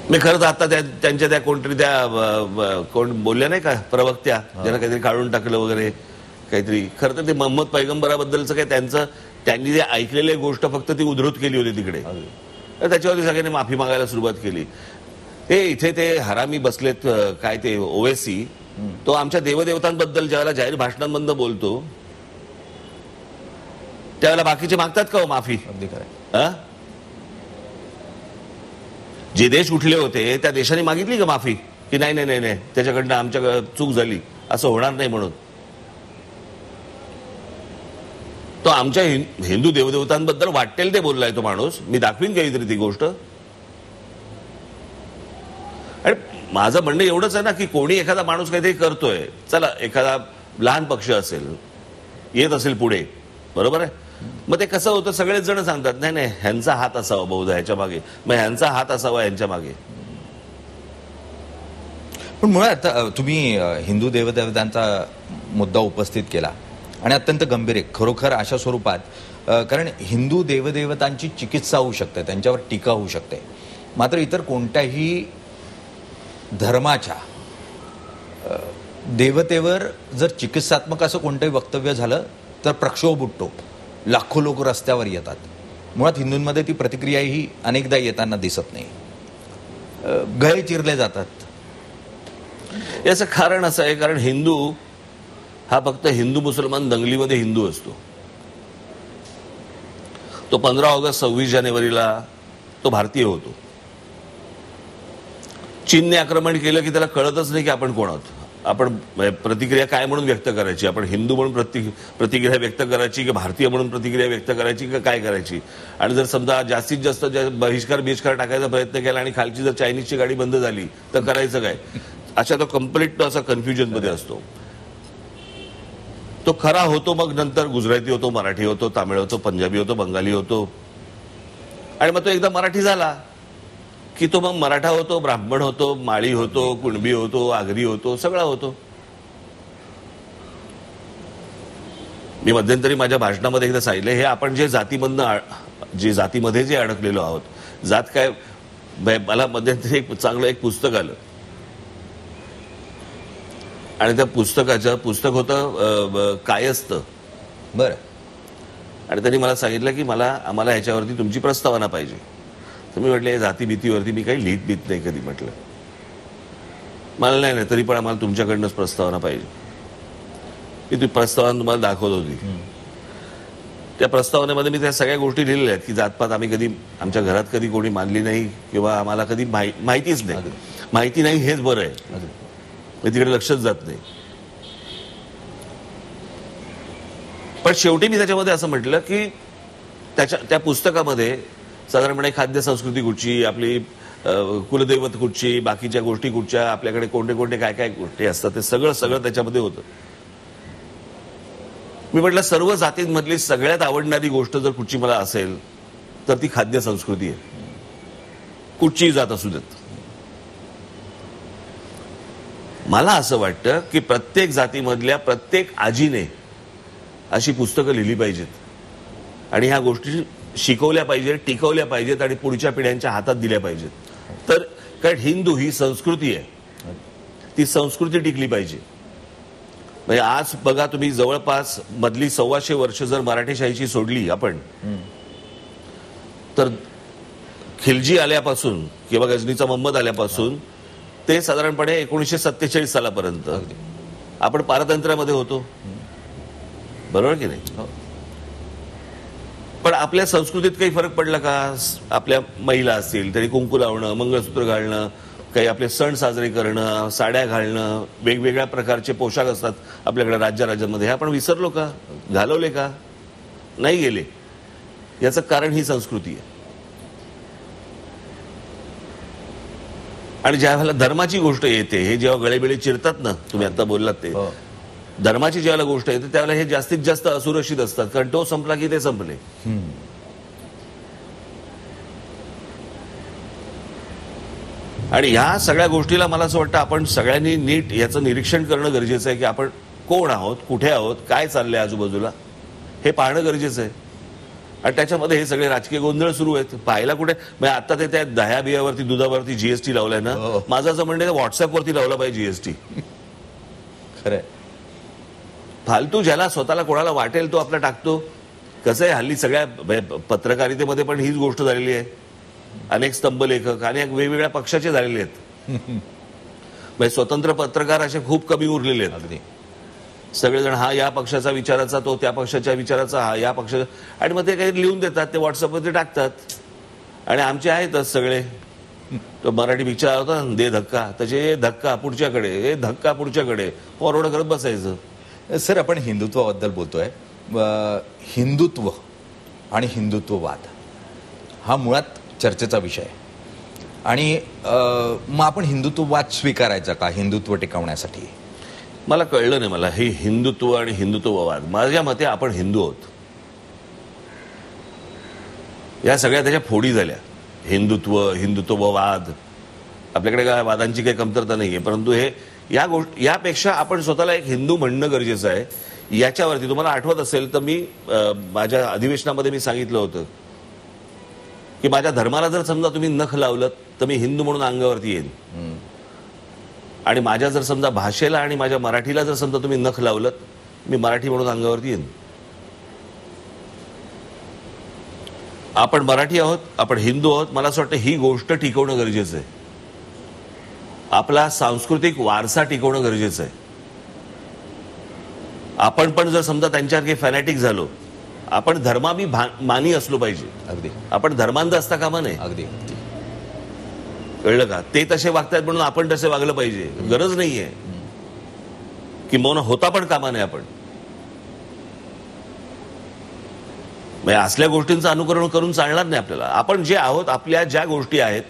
मी खरंच आता त्यांच्या त्या कोणतरी त्या कोण बोलल्या नाही का प्रवक्त्या, ज्यांना काहीतरी काढून टाकलं वगैरे काहीतरी, खरं तर ते मोहम्मद पैगंबराबद्दलचं काय त्यांनी जे ऐकलेली गोष्ट फक्त ती उद्धृत केली होती तिकडे, तर त्याच्यावरती सगळ्यांनी माफी मागायला सुरुवात केली. ते इथे ते हरामी बसलेत काय ते ओवेसी, तो आमच्या देवदेवतांबद्दल ज्यावेळेला जाहीर भाषणांमधून बोलतो त्यावेळेला बाकीचे मागतात का हो माफी? अगदी खरं. जे देश उठले होते त्या देशाने मागितली का माफी की नाही नाही नाही त्याच्याकडनं आमच्या चूक झाली, असं होणार नाही म्हणून? तो आमच्या हिंदू देवदेवतांबद्दल वाटेल ते बोललाय तो माणूस. मी दाखवीन काहीतरी ती गोष्ट. आणि माझं म्हणणं एवढंच आहे ना की कोणी एखादा माणूस काहीतरी करतोय, चला एखादा लहान पक्ष असेल येत असेल पुढे, बरोबर आहे, मग ते कसं होतं, सगळेच जण सांगतात नाही नाही ह्यांचा हात असावा बहुधा ह्याच्या मागे, मग ह्यांचा हात असावा ह्यांच्या मागे. पण मुळात तुम्ही हिंदू देवदेवतांचा मुद्दा उपस्थित केला आणि अत्यंत गंभीर आहे खरोखर अशा स्वरूपात, कारण हिंदू देवदेवतांची चिकित्सा होऊ शकते, त्यांच्यावर टीका होऊ शकते, मात्र इतर कोणत्याही धर्माच्या देवतेवर जर चिकित्सात्मक असं कोणतंही वक्तव्य झालं तर प्रक्षोभ उठतो, लाखो लोक रस्त्यावर येतात. मुळात हिंदूंमध्ये ती प्रतिक्रियाही अनेकदा येताना दिसत नाही, गळे चिरले जातात. याचं कारण असं आहे, कारण हिंदू हा फक्त हिंदू मुसलमान दंगलीमध्ये हिंदू असतो. तो 15 ऑगस्ट 26 जानेवारीला तो भारतीय होतो. चीनने आक्रमण केलं की त्याला कळतच नाही की आपण कोण आहोत, आपण प्रतिक्रिया काय म्हणून व्यक्त करायची, आपण हिंदू म्हणून प्रतिक्रिया व्यक्त करायची की भारतीय म्हणून प्रतिक्रिया व्यक्त करायची की काय करायची. आणि जर समजा जास्तीत जास्त बहिष्कार टाकायचा प्रयत्न केला आणि खालची जर चायनीजची गाडी बंद झाली तर करायचं काय, अशा तो कम्प्लीट असा कन्फ्युजन मध्ये असतो. तो खरा होतो, मग नंतर गुजराती होतो, मराठी होतो, तामिळ होतो, पंजाबी होतो, बंगाली होतो, आणि मग तो एकदा मराठी झाला की तो मग मराठा होतो, ब्राह्मण होतो, माळी होतो, कुणबी होतो, आगरी होतो, सगळा होतो. मी मध्यंतरी माझ्या भाषणामध्ये एकदा सांगितलं, हे आपण जे जातीमध्ये जे अडकलेलो आहोत, जात काय, मला मध्यंतरी एक पुस्तक आलं आणि त्या पुस्तक होतं कायस्थ. बरं. आणि त्यांनी मला सांगितलं की आम्हाला ह्याच्यावरती तुमची प्रस्तावना पाहिजे. तर मी म्हटलं जाती भीतीवरती मी काही लिहित नाही कधी. म्हटलं मला नाही, तरी पण आम्हाला तुमच्याकडनंच प्रस्तावना पाहिजे. मी ती प्रस्तावना तुम्हाला दाखवत होती. त्या प्रस्तावनेमध्ये मी त्या सगळ्या गोष्टी लिहिलेल्या आहेत की जातपात आम्ही कधी आमच्या घरात कधी कोणी मानली नाही किंवा आम्हाला कधी माहितीच नाही. माहिती नाही हेच बरं आहे, मी तिकडे लक्षच जात नाही. पण शेवटी मी त्याच्यामध्ये असं म्हटलं की त्या पुस्तकामध्ये साधारणपणे खाद्य संस्कृती कुठची, आपली कुलदैवत कुठची, बाकीच्या गोष्टी कुठच्या, आपल्याकडे कोणते कोणते काय काय गोष्टी असतात ते सगळं त्याच्यामध्ये होतं. मी म्हटलं सर्व जातींमधली सगळ्यात आवडणारी गोष्ट जर कुठची मला असेल तर ती खाद्य संस्कृती आहे, कुठचीही जात असू देत. मला असं वाटतं की प्रत्येक जातीमधल्या प्रत्येक आजीने अशी पुस्तकं लिहिली पाहिजेत आणि ह्या गोष्टी शिकवल्या पाहिजेत, टिकवल्या पाहिजेत आणि पुढच्या पिढ्यांच्या हातात दिल्या पाहिजेत. तर कारण हिंदू ही संस्कृती आहे, ती संस्कृती टिकली पाहिजे. म्हणजे आज बघा तुम्ही, जवळपास मधली 125 वर्ष जर मराठीशाहीची सोडली आपण, तर खिलजी आल्यापासून किंवा गजनीचा मोहम्मद आल्यापासून ते साधारणपणे 1947 सालापर्यंत आपण पारतंत्र्यामध्ये होतो, बरोबर की नाही. पण आपल्या संस्कृतीत काही फरक पडला का? आपल्या महिला असतील तरी कुंकू लावणं, मंगळसूत्र घालणं, काही आपले सण साजरे करणं, साड्या घालणं, वेगवेगळ्या प्रकारचे पोशाख असतात आपल्याकडे राज्यामध्ये, हे आपण विसरलो का? घालवले का? नाही गेले. याचं कारण ही संस्कृती आहे. आणि ज्या वेळेला धर्माची गोष्ट येते, हे जेव्हा गळेबिळे चिरतात ना, तुम्ही आता बोललात ते, धर्माची ज्यावेळेला गोष्ट येते त्यावेळेला हे जास्तीत जास्त असुरक्षित असतात, कारण तो संपला की ते संपले. आणि ह्या सगळ्या गोष्टीला मला असं वाटतं आपण सगळ्यांनी नीट याचं निरीक्षण करणं गरजेचं आहे की आपण कोण आहोत, कुठे आहोत, काय चाललंय आजूबाजूला, हे पाहणं गरजेचं आहे. आणि त्याच्यामध्ये हे सगळे राजकीय गोंधळ सुरू आहेत. पाहायला कुठे, म्हणजे आता ते त्या दह्या बियावरती, दुधावरती जीएसटी लावलाय ना, माझं असं म्हणणं व्हॉट्सअपवरती लावला पाहिजे जीएसटी. खरंय. फालतू ज्याला स्वतःला कोणाला वाटेल तो आपला टाकतो. कसं आहे, हल्ली सगळ्या पत्रकारितेमध्ये पण हीच गोष्ट झालेली आहे. अनेक स्तंभ लेखक अनेक वेगवेगळ्या पक्षाचे झालेले आहेत. म्हणजे स्वतंत्र पत्रकार असे खूप कमी उरलेले आहेत. अगदी सगळेजण हा या पक्षाचा विचाराचा, तो त्या पक्षाच्या विचाराचा, हा या पक्षाचा, आणि मग ते काही लिहून देतात, ते व्हॉट्सअपवरती टाकतात. आणि आमचे आहेतच सगळे. तो मराठी विचार होता, दे धक्का, तसे धक्का पुढच्याकडे, धक्का पुढच्याकडे, फॉरवर्ड करत बसायचं. सर, आपण हिंदुत्वाबद्दल बोलतोय. हिंदुत्व आणि हिंदुत्ववाद हा मुळात चर्चेचा विषय आहे. आणि मग आपण हिंदुत्ववाद स्वीकारायचा का हिंदुत्व टिकवण्यासाठी? मला कळलं नाही. मला हे हिंदुत्व आणि हिंदुत्ववाद, माझ्या मते आपण हिंदू आहोत. या सगळ्या त्याच्या फोडी झाल्या. हिंदुत्व, हिंदुत्ववाद, आपल्याकडे काय वादांची काही कमतरता नाहीये, परंतु हे यापेक्षा आपण स्वतःला एक हिंदू म्हणणं गरजेचं आहे. याच्यावरती तुम्हाला आठवत असेल तर मी माझ्या अधिवेशनामध्ये मी सांगितलं होतं की माझ्या धर्माला जर समजा तुम्ही नख लावलं तर मी हिंदू म्हणून अंगावरती येईन, आणि माझ्या जर समजा भाषेला आणि माझ्या मराठीला जर समजा तुम्ही नख लावलं मी मराठी म्हणून अंगावरती येईन. आपण मराठी आहोत, आपण हिंदू आहोत. मला असं वाटतं ही गोष्ट टिकवणं गरजेचं आहे. आपला सांस्कृतिक वारसा टिकवणं गरजेचं आहे. आपण पण जर समजा त्यांच्यासारखे फॅनॅटिक झालो, आपण धर्माभी मानी असलो पाहिजे. अगदी आपण धर्मांध असता कामा नये. अगदी कळलं का? ते तसे वागतात म्हणून आपण तसे वागलं पाहिजे, गरज नाहीये. किंबहुना होता पण कामा नये आपण. म्हणजे असल्या गोष्टींचं अनुकरण करून चालणार नाही आपल्याला. आपण जे आहोत, आपल्या ज्या गोष्टी आहेत,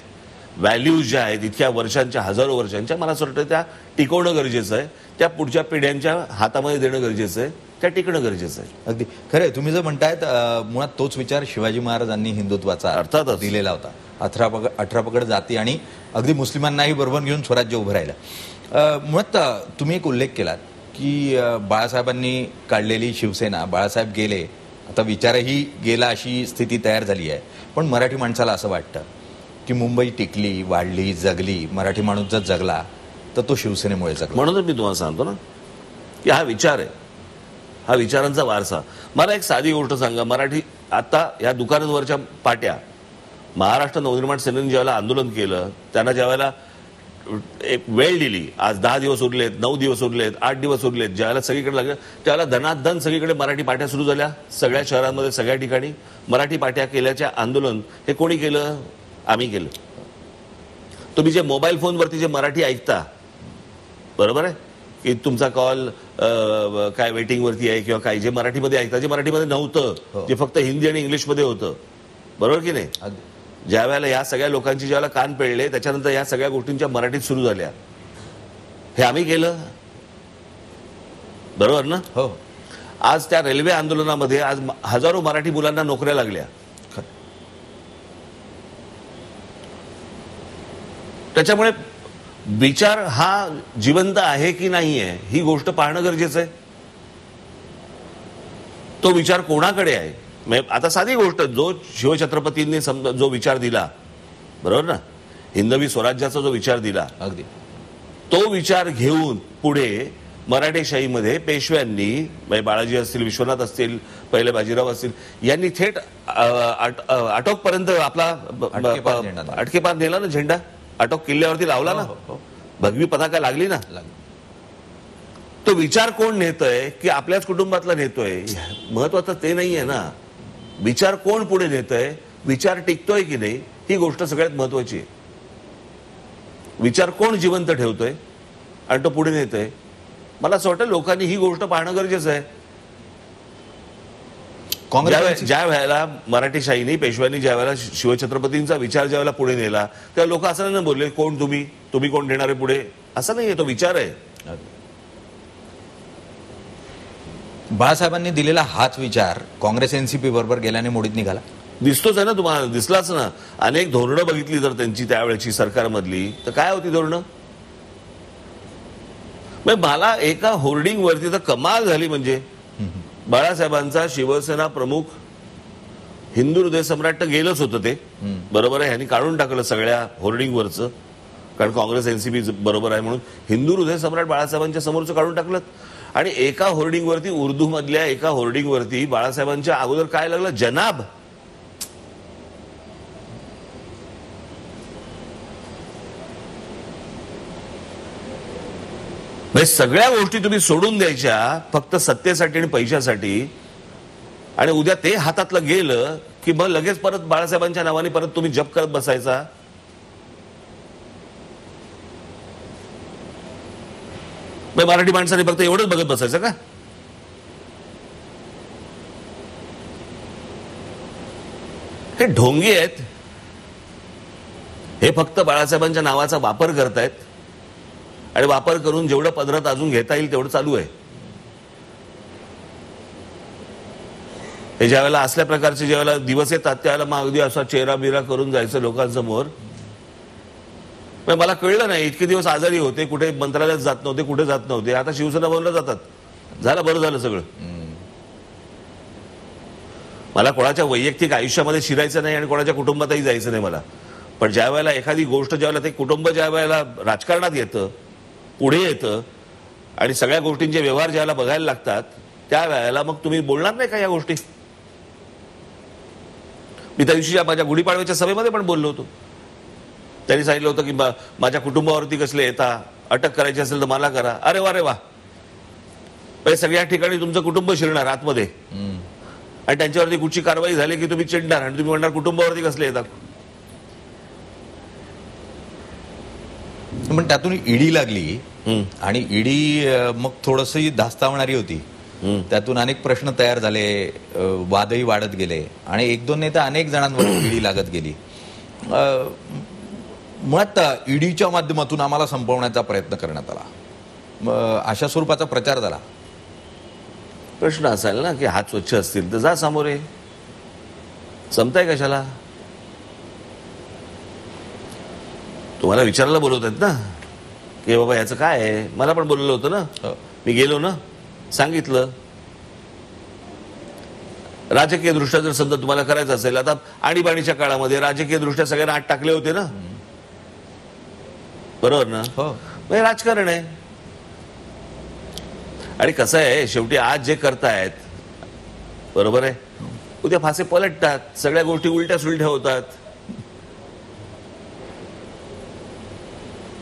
व्हॅल्यूज ज्या आहेत इतक्या वर्षांच्या, हजारो वर्षांच्या, मला असं वाटतं त्या टिकवणं गरजेचं आहे. त्या पुढच्या पिढ्यांच्या हातामध्ये देणं गरजेचं आहे. त्या टिकणं गरजेचं आहे. अगदी खरं आहे. तुम्ही जर म्हणतायत मुळात तोच विचार शिवाजी महाराजांनी हिंदुत्वाचा अर्थातच दिलेला होता. 18 पगड जाती आणि अगदी मुस्लिमांनाही बरोबर घेऊन स्वराज्य उभं राहिलं. मुळात तुम्ही एक उल्लेख केलात की बाळासाहेबांनी काढलेली शिवसेना, बाळासाहेब गेले, आता विचारही गेला अशी स्थिती तयार झाली आहे. पण मराठी माणसाला असं वाटतं की मुंबई टिकली, वाढली, जगली, मराठी माणूस जर जगला तर तो शिवसेनेमुळे जगला. म्हणूनच मी तुम्हाला सांगतो ना की हा विचार आहे, हा विचारांचा वारसा. मला एक साधी गोष्ट सांगा. मराठी आता या दुकानांवरच्या पाट्या, महाराष्ट्र नवनिर्माण सेनेने ज्यावेळेला आंदोलन केलं, त्यांना ज्यावेळेला एक वेळ दिली, आज 10 दिवस उरलेत, 9 दिवस उरलेत, 8 दिवस उरलेत, ज्यावेळेला सगळीकडे लागलं त्यावेळेला धनाधन सगळीकडे मराठी पाट्या सुरू झाल्या. सगळ्या शहरांमध्ये, सगळ्या ठिकाणी मराठी पाट्या केल्याचे आंदोलन हे कोणी केलं? आम्ही केलं. तुम्ही जे मोबाईल फोनवरती जे मराठी ऐकता, बरोबर आहे की तुमचा कॉल काय वेटिंगवरती आहे किंवा काय, जे मराठीमध्ये ऐकता, जे मराठीमध्ये नव्हतं, जे फक्त हिंदी आणि इंग्लिशमध्ये होतं, बरोबर की नाही? ज्या वेळेला या सगळ्या लोकांची ज्यावेळेला कान पेळले, त्याच्यानंतर या सगळ्या गोष्टींच्या मराठीत सुरू झाल्या. हे आम्ही केलं, बरोबर ना? हो. आज त्या रेल्वे आंदोलनामध्ये आज हजारो मराठी मुलांना नोकऱ्या लागल्या. त्याच्यामुळे विचार हा जिवंत आहे की नाही आहे ही गोष्ट पाहणं गरजेचं आहे. तो विचार कोणाकडे आहे? आता साधी गोष्ट, जो शिवछत्रपतींनी जो विचार दिला, बरोबर ना, हिंदवी स्वराज्याचा जो विचार दिला, अगदी तो विचार घेऊन पुढे मराठेशाहीमध्ये पेशव्यांनी, बाळाजी असतील, विश्वनाथ असतील, पहिले बाजीराव असतील, यांनी थेट आटोकपर्यंत आपला अटकेपार नेला ना, झेंडा आटोक किल्ल्यावरती लावला ना, भगवी पताका लागली ना. तो विचार कोण नेतोय की आपल्याच कुटुंबातला नेतोय महत्वाचं ते नाहीये ना. विचार कोण पुढे नेतोय, विचार टिकतोय की नाही ही गोष्ट सगळ्यात महत्वाची आहे. विचार कोण जिवंत ठेवतोय आणि तो पुढे नेतोय, मला असं वाटतं लोकांनी ही गोष्ट पाहणं गरजेचं आहे. ज्या वेळेला मराठीशाहीने, पेशव्यांनी ज्या वेळेला शिवछत्रपतींचा विचार ज्या वेळेला पुढे नेला, त्या लोक असं नाही बोलले कोण तुम्ही कोण नेणारे पुढे, असं नाहीये. तो विचार आहे. बाळासाहेबांनी दिलेला हाच विचार काँग्रेस एनसीपी बरोबर गेल्याने मोडीत निघाला. दिसतोच आहे ना तुम्हाला, दिसलाच ना. अनेक धोरणं बघितली जर त्यांची त्यावेळेची सरकारमधली, तर काय होती धोरणं? मला एका होर्डिंगवरती तर कमाल झाली. म्हणजे बाळासाहेबांचा शिवसेना प्रमुख, हिंदू हृदय सम्राट तर गेलंच होतं ते, बरोबर आहे. ह्यांनी काढून टाकलं सगळ्या होर्डिंगवरचं, कारण काँग्रेस एनसीपी बरोबर आहे म्हणून हिंदू हृदय सम्राट बाळासाहेबांच्या समोरचं काढून टाकलं. आणि एका होर्डिंगवरती, उर्दू मधल्या एका होर्डिंगवरती बाळासाहेबांच्या अगोदर काय लागलं? जनाब. सगळ्या गोष्टी तुम्ही सोडून द्यायच्या फक्त सत्तेसाठी आणि पैशासाठी, आणि उद्या ते हातातलं गेलं की मग लगेच परत बाळासाहेबांच्या नावाने परत तुम्ही जप करत बसायचा. मराठी माणसाने फक्त एवढंच बघत बसायचं का? हे ढोंगी आहेत. हे फक्त बाळासाहेबांच्या नावाचा वापर करतायत आणि वापर करून जेवढं पदरात अजून घेता येईल तेवढं चालू आहे. हे ज्यावेळेला असल्या प्रकारचे ज्यावेळेला दिवस येतात त्यावेळेला मग अगदी असा चेहरा बिरा करून जायचं लोकांसमोर पण मला कळलं नाही, इतके दिवस आजारी होते, कुठे मंत्रालयात जात नव्हते, कुठे जात नव्हते, आता शिवसेना भवनला जातात. झालं, बरं झालं सगळं. मला कोणाच्या वैयक्तिक आयुष्यामध्ये शिरायचं नाही आणि कोणाच्या कुटुंबातही जायचं नाही मला. पण ज्या वेळेला एखादी गोष्ट, ज्या वेळेला ते कुटुंब ज्या वेळेला राजकारणात येतं, पुढे येतं आणि सगळ्या गोष्टींचे व्यवहार ज्यावेळेला बघायला लागतात, त्या वेळेला मग तुम्ही बोलणार नाही का या गोष्टी? मी त्या दिवशी माझ्या गुढीपाडव्याच्या सभेमध्ये पण बोललो होतो. त्यांनी सांगितलं होतं की माझ्या कुटुंबावरती कसले येता, अटक करायची असेल तर मला करा. अरे वा रे वा, सगळ्या ठिकाणी तुमचं कुटुंब शिरणार आतमध्ये आणि त्यांच्यावरती कुठची कारवाई झाली की तुम्ही चिडणार आणि तुम्ही म्हणणार कुटुंबावरती कसले येतात. पण त्यातून ईडी लागली आणि ईडी मग थोडंसं धास्तावणारी होती. त्यातून अनेक प्रश्न तयार झाले, वादही वाढत गेले आणि एक दोन नेता अनेक जणांवर ईडी लागत गेली. मुळात ईडीच्या माध्यमातून आम्हाला संपवण्याचा प्रयत्न करण्यात आला, अशा स्वरूपाचा प्रचार झाला. प्रश्न असाल ना की हात स्वच्छ असतील तर जा सामोरे, संपताय कशाला? तुम्हाला विचारायला बोलवत आहेत ना की बाबा याचं काय आहे. मला पण बोलवलं होतं ना, मी गेलो ना, सांगितलं. राजकीय दृष्ट्या जर समजा तुम्हाला करायचं असेल, आता आणीबाणीच्या काळामध्ये राजकीय दृष्ट्या सगळ्यांना आत टाकले होते ना, बरोबर ना? म्हणजे राजकारण आहे. आणि कसं आहे, शेवटी आज जे करतायत, बरोबर आहे, उद्या फासे पलटतात, सगळ्या गोष्टी उलट्या सुलट्या होतात.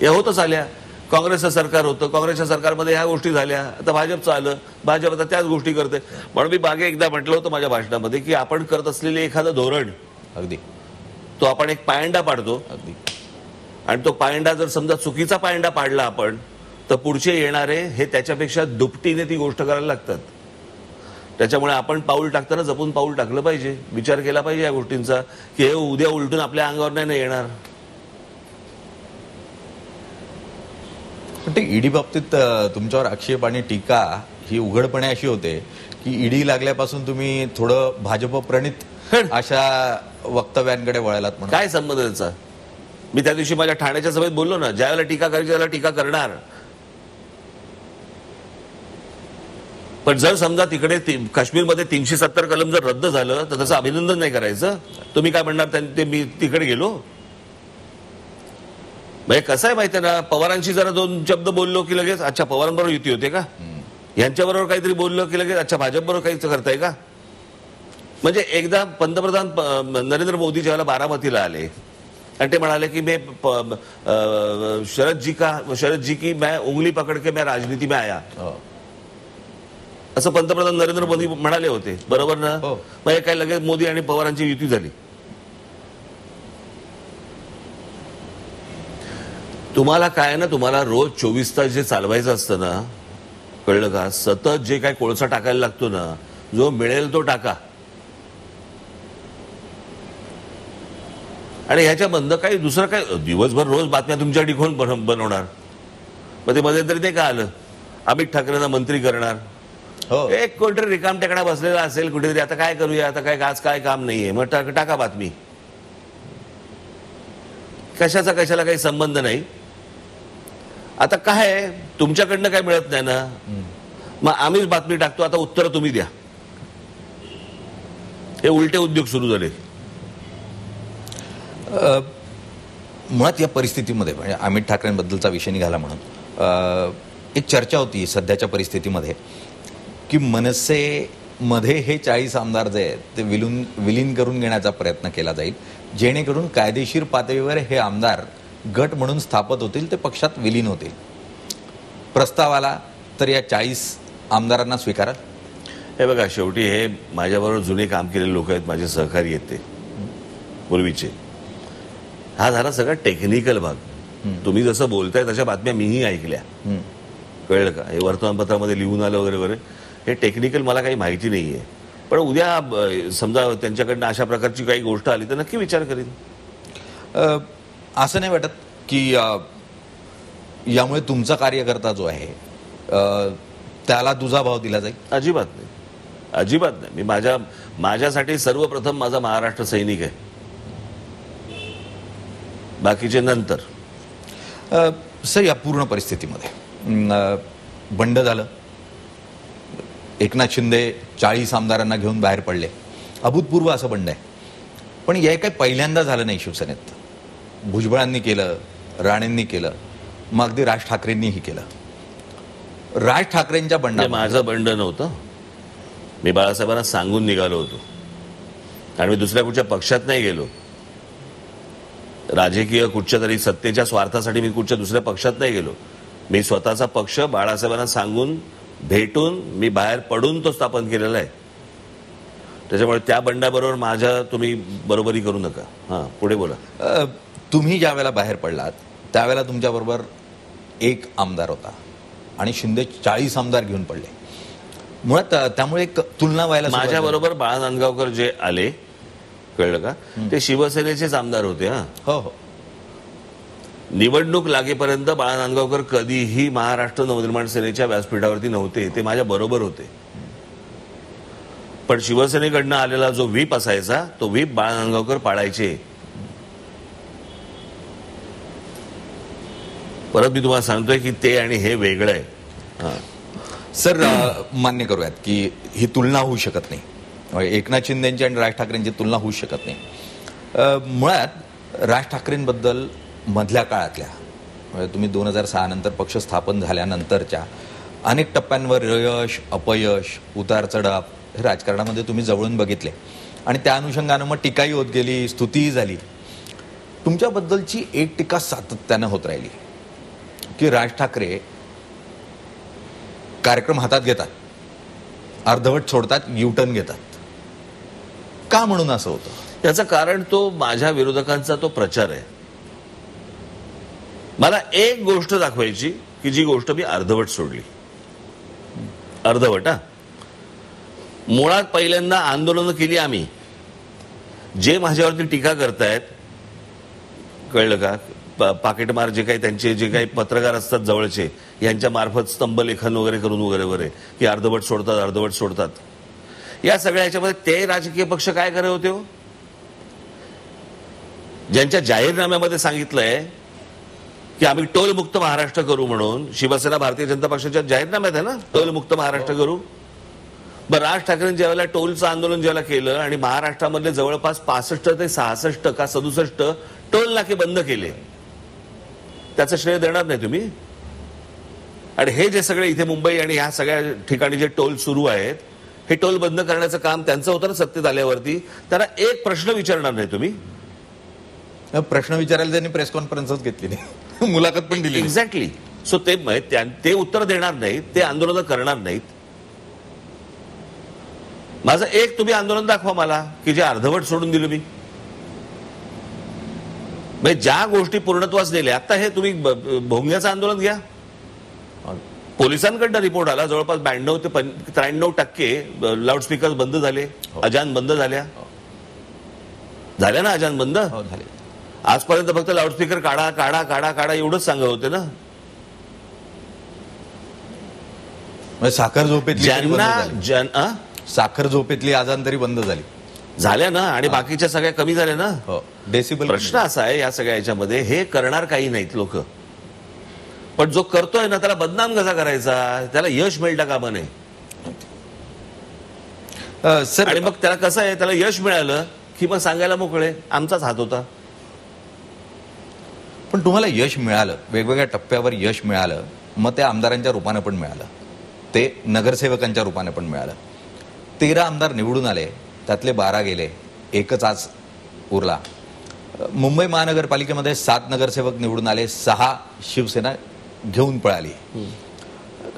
या होतच आल्या. काँग्रेसचं सरकार होतं, काँग्रेसच्या सरकारमध्ये ह्या गोष्टी झाल्या. आता भाजपचं आलं, भाजप आता त्याच गोष्टी करते. म्हणून मी मागे एकदा म्हटलं होतं माझ्या भाषणामध्ये की आपण करत असलेले एखादं धोरण, अगदी तो आपण एक पायंडा पाडतो, अगदी, आणि तो पायंडा जर समजा चुकीचा पायंडा पाडला आपण, तर पुढचे येणारे हे त्याच्यापेक्षा दुपटीने ती गोष्ट करायला लागतात. त्याच्यामुळे आपण पाऊल टाकताना जपून पाऊल टाकलं पाहिजे, विचार केला पाहिजे या गोष्टींचा की हे उद्या उलटून आपल्या अंगावर नाही येणार. पण ते ईडी बाबतीत तुमच्यावर आक्षेप आणि टीका ही उघडपणे अशी होते की ईडी लागल्यापासून तुम्ही थोडं भाजप प्रणित अशा वक्तव्यांकडे वळालात. म्हणून काय संबंध त्याचा? मी त्या दिवशी माझ्या ठाण्याच्या सभेत बोललो ना, ज्यावेळेला टीका करायची त्याला टीका करणार. पण जर समजा तिकडे काश्मीरमध्ये 370 कलम जर रद्द झालं तर त्याचं अभिनंदन नाही करायचं? तुम्ही काय म्हणणार, ते मी तिकडे गेलो? म्हणजे कसं आहे माहिती आहे ना, पवारांशी जरा दोन शब्द बोललो की लगेच अच्छा पवारांबरोबर युती होते का, यांच्याबरोबर काहीतरी बोललो की लगेच अच्छा भाजपबरोबर काहीच करताय का. म्हणजे एकदा पंतप्रधान नरेंद्र मोदी ज्यावेळेला बारामतीला आले आणि ते म्हणाले की मैं शरद जी की मैं उंगली पकड़ के मैं राजनीति में आया, असं पंतप्रधान नरेंद्र मोदी म्हणाले होते, बरोबर ना? म्हणजे काय लगेच मोदी आणि पवारांची युती झाली. तुम्हाला काय ना, तुम्हाला रोज 24 तास जे चालवायचं असतं ना, कळलं का, सतत जे काय कोळसा टाकायला लागतो ना, जो मिळेल तो टाका. आणि ह्याच्यामधनं काही दुसरं काय, दिवसभर रोज बातम्या तुमच्या कोण बनवणार? मग ते मध्यंतरी ते का आलं, अमित ठाकरेंना मंत्री करणार. एक कोणतरी रिकाम टेकडा बसलेला असेल कुठेतरी, आता काय करूया, आता काय आज काय काम नाहीये, मग टाका बातमी. कशाचा कशाला काही संबंध नाही. आता काय तुमच्याकडनं काय मिळत नाही ना, मग आम्हीच बातमी टाकतो, आता उत्तर तुम्ही द्या. हे उलटे उद्योग सुरू झाले. मुळात या परिस्थितीमध्ये, म्हणजे अमित ठाकरेंबद्दलचा विषय निघाला म्हणून एक चर्चा होती सध्याच्या परिस्थितीमध्ये की मनसेमध्ये हे 40 आमदार जे आहेत ते विलीन करून घेण्याचा प्रयत्न केला जाईल, जेणेकरून कायदेशीर पातळीवर हे आमदार गट म्हणून स्थापित होतील, ते पक्षात विलीन होतील. प्रस्ताव आला तर या 40 आमदारांना स्वीकारा. हे बघा, शेवटी हे माझ्याबरोबर जुने काम केलेले लोक आहेत, माझे सहकारी आहेत ते पूर्वीचे. हा झाला सगळा टेक्निकल भाग. तुम्ही जसं बोलताय तशा बातम्या मीही ऐकल्या, कळलं का, हे वर्तमानपत्रामध्ये लिहून आलं वगैरे वगैरे. हे टेक्निकल मला काही माहिती नाहीये, पण उद्या समजा त्यांच्याकडनं अशा प्रकारची काही गोष्ट आली तर नक्की विचार करीन. असं नाही वाटत की यामुळे तुमचा कार्यकर्ता जो आहे त्याला दुजाभाव दिला जाईल? अजिबात नाही, अजिबात नाही. मी माझ्यासाठी सर्वप्रथम माझा महाराष्ट्र सैनिक आहे, बाकीचे नंतर. सर, या पूर्ण परिस्थितीमध्ये बंड झालं, एकनाथ शिंदे 40 आमदारांना घेऊन बाहेर पडले, अभूतपूर्व असं बंड आहे. पण हे काही पहिल्यांदा झालं नाही शिवसेनेत. भुजबळांनी केलं, राणेंनी केलं, मग अगदी राज ठाकरेंनीही केलं. राज ठाकरेंच्या बंडा माझं बंड नव्हतं, मी बाळासाहेबांना सांगून निघालो होतो आणि मी दुसऱ्या कुठच्या पक्षात नाही गेलो. राजकीय कुठच्या तरी सत्तेच्या स्वार्थासाठी मी कुठच्या दुसऱ्या पक्षात नाही गेलो. मी स्वतःचा पक्ष बाळासाहेबांना सांगून भेटून मी बाहेर पडून तो स्थापन केलेला आहे. त्याच्यामुळे त्या बंडाबरोबर माझ्या तुम्ही बरोबरी करू नका. हां, पुढे बोला. तुम्ही ज्या वेळेला बाहेर पडलात त्यावेळेला तुमच्याबरोबर एक आमदार होता आणि शिंदे 40 आमदार घेऊन पडले. मुळात त्यामुळे एक तुलना व्हायला माझ्या बरोबर बाळा नांदगावकर जे आले, कळलं का, ते शिवसेनेचेच आमदार होते. हा, हो हो. निवडणूक लागेपर्यंत बाळा नांदगावकर कधीही महाराष्ट्र नवनिर्माण सेनेच्या व्यासपीठावरती नव्हते, ते माझ्या बरोबर होते. पण शिवसेनेकडनं आलेला जो व्हीप असायचा तो व्हीप बाळा नांदगावकर पाळायचे. परत मी तुम्हाला सांगतोय की ते आणि हे वेगळं आहे. सर, मान्य करूयात की ही तुलना होऊ शकत नाही. एकनाथ शिंदेची आणि राज ठाकरेंची तुलना होऊ शकत नाही. मुळात राज ठाकरेंबद्दल मधल्या काळातल्या, तुम्ही 2006 नंतर पक्ष स्थापन झाल्यानंतरच्या अनेक टप्प्यांवर यश, अपयश, उतार चढाव हे राजकारणामध्ये तुम्ही जवळून बघितले आणि त्या अनुषंगानं मग टीकाही होत गेली, स्तुतीही झाली. तुमच्याबद्दलची एक टीका सातत्यानं होत राहिली की राज ठाकरे कार्यक्रम हातात घेतात, अर्धवट सोडतात, युटर्न घेतात. का म्हणून असं होतं? याचं कारण तो माझ्या विरोधकांचा तो प्रचार आहे. मला एक गोष्ट दाखवायची की जी गोष्ट मी अर्धवट सोडली. अर्धवट. मुळात पहिल्यांदा आंदोलनं केली आम्ही. जे माझ्यावरती टीका करतायत, कळलं का, पाकिटमार जे काही त्यांचे जे काही पत्रकार असतात जवळचे, यांच्या मार्फत स्तंभलेखन वगैरे करून वगैरे वगैरे की अर्धवट सोडतात, अर्धवट सोडतात, या सगळ्या ह्याच्यामध्ये ते राजकीय पक्ष काय करत होते हो? ज्यांच्या जाहीरनाम्यामध्ये सांगितलंय की आम्ही टोलमुक्त महाराष्ट्र करू म्हणून, शिवसेना भारतीय जनता पक्षाच्या जाहीरनाम्यात आहे ना, टोलमुक्त महाराष्ट्र करू. बरं, राज ठाकरेंनी ज्यावेळेला टोलचं आंदोलन ज्याला केलं आणि महाराष्ट्रामधले जवळपास 65 ते 66 का 67 टोल नाके बंद केले, त्याचं श्रेय देणार नाही तुम्ही? आणि हे जे सगळे इथे मुंबई आणि ह्या सगळ्या ठिकाणी जे टोल सुरू आहेत, हे टोल बंद करण्याचं काम त्यांचं होतं ना सत्तेत आल्यावरती. त्यांना एक प्रश्न विचारणार नाही तुम्ही? प्रश्न विचारायला त्यांनी प्रेस कॉन्फरन्सच घेतली नाही, मुलाखत पण दिली. एक्झॅक्टली. सो ते उत्तर देणार नाहीत, ते आंदोलन करणार नाहीत. माझं एक तुम्ही आंदोलन दाखवा मला की जे अर्धवट सोडून दिलं मी. ज्या गोष्टी पूर्णत्वास नेल्या, आता हे तुम्ही भोंग्याचं आंदोलन घ्या. पोलिसांकडनं रिपोर्ट आला, जवळपास 92 ते 93% लाऊडस्पीकर बंद झाले, अजान बंद झाल्या ना, अजान बंद झाले. आजपर्यंत फक्त लाऊडस्पीकर काढा काढा काढा काढा एवढंच सांगत होते ना. साखर झोपेतली ज्यांना साखर झोपेतली आजान तरी बंद झाल्या ना, आणि बाकीच्या सगळ्या कमी झाल्या ना. डेसिबल. प्रश्न असा आहे या सगळ्या याच्यामध्ये, हे करणार काही नाहीत लोक, पण जो करतोय ना त्याला बदनाम कसा करायचा, त्याला यश मिळता कामा नये. सर, आणि मग त्याला कसं आहे, त्याला यश मिळालं की मग सांगायला मोकळे आमचाच हात होता. पण तुम्हाला यश मिळालं, वेगवेगळ्या टप्प्यावर यश मिळालं, मग ते आमदारांच्या रूपाने पण मिळालं, ते नगरसेवकांच्या रूपाने पण मिळालं. 13 आमदार निवडून आले, त्यातले 12 गेले, एकच आज उरला. मुंबई महानगरपालिकेमध्ये 7 नगरसेवक निवडून आले, 6 शिवसेना घेऊन पळाली.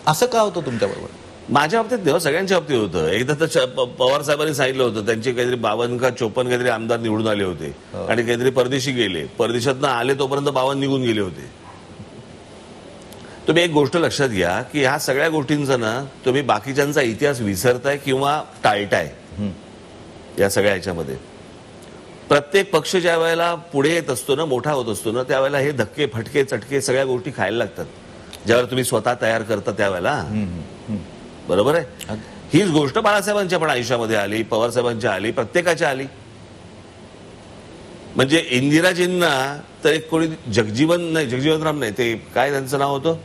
असं का होतं तुमच्याबरोबर? माझ्या बाबतीत देव सगळ्यांच्या बाबतीत होतं. एकदा तर पवार साहेबांनी सांगितलं होतं, त्यांचे काहीतरी 52 का 54 काहीतरी आमदार निवडून आले होते आणि काहीतरी परदेशी गेले, परदेशातनं आले तोपर्यंत 52 निघून गेले होते. तुम्ही एक गोष्ट लक्षात घ्या की ह्या सगळ्या गोष्टींचा ना तुम्ही बाकीच्यांचा इतिहास विसरताय किंवा टाळताय. या सगळ्या ह्याच्यामध्ये प्रत्येक पक्ष ज्या वेळेला पुढे येत असतो ना, मोठा होत असतो ना, त्यावेळेला हे धक्के फटके चटके सगळ्या गोष्टी खायला लागतात. ज्यावेळेला तुम्ही स्वतः तयार करता त्यावेळेला. बरोबर आहे. हीच गोष्ट बाळासाहेबांच्या पण आयुष्यामध्ये आली, पवार साहेबांच्या आली, प्रत्येकाच्या आली. म्हणजे इंदिराजींना तर एक कोणी जगजीवनराम नाही, ते काय त्यांचं नाव होतं,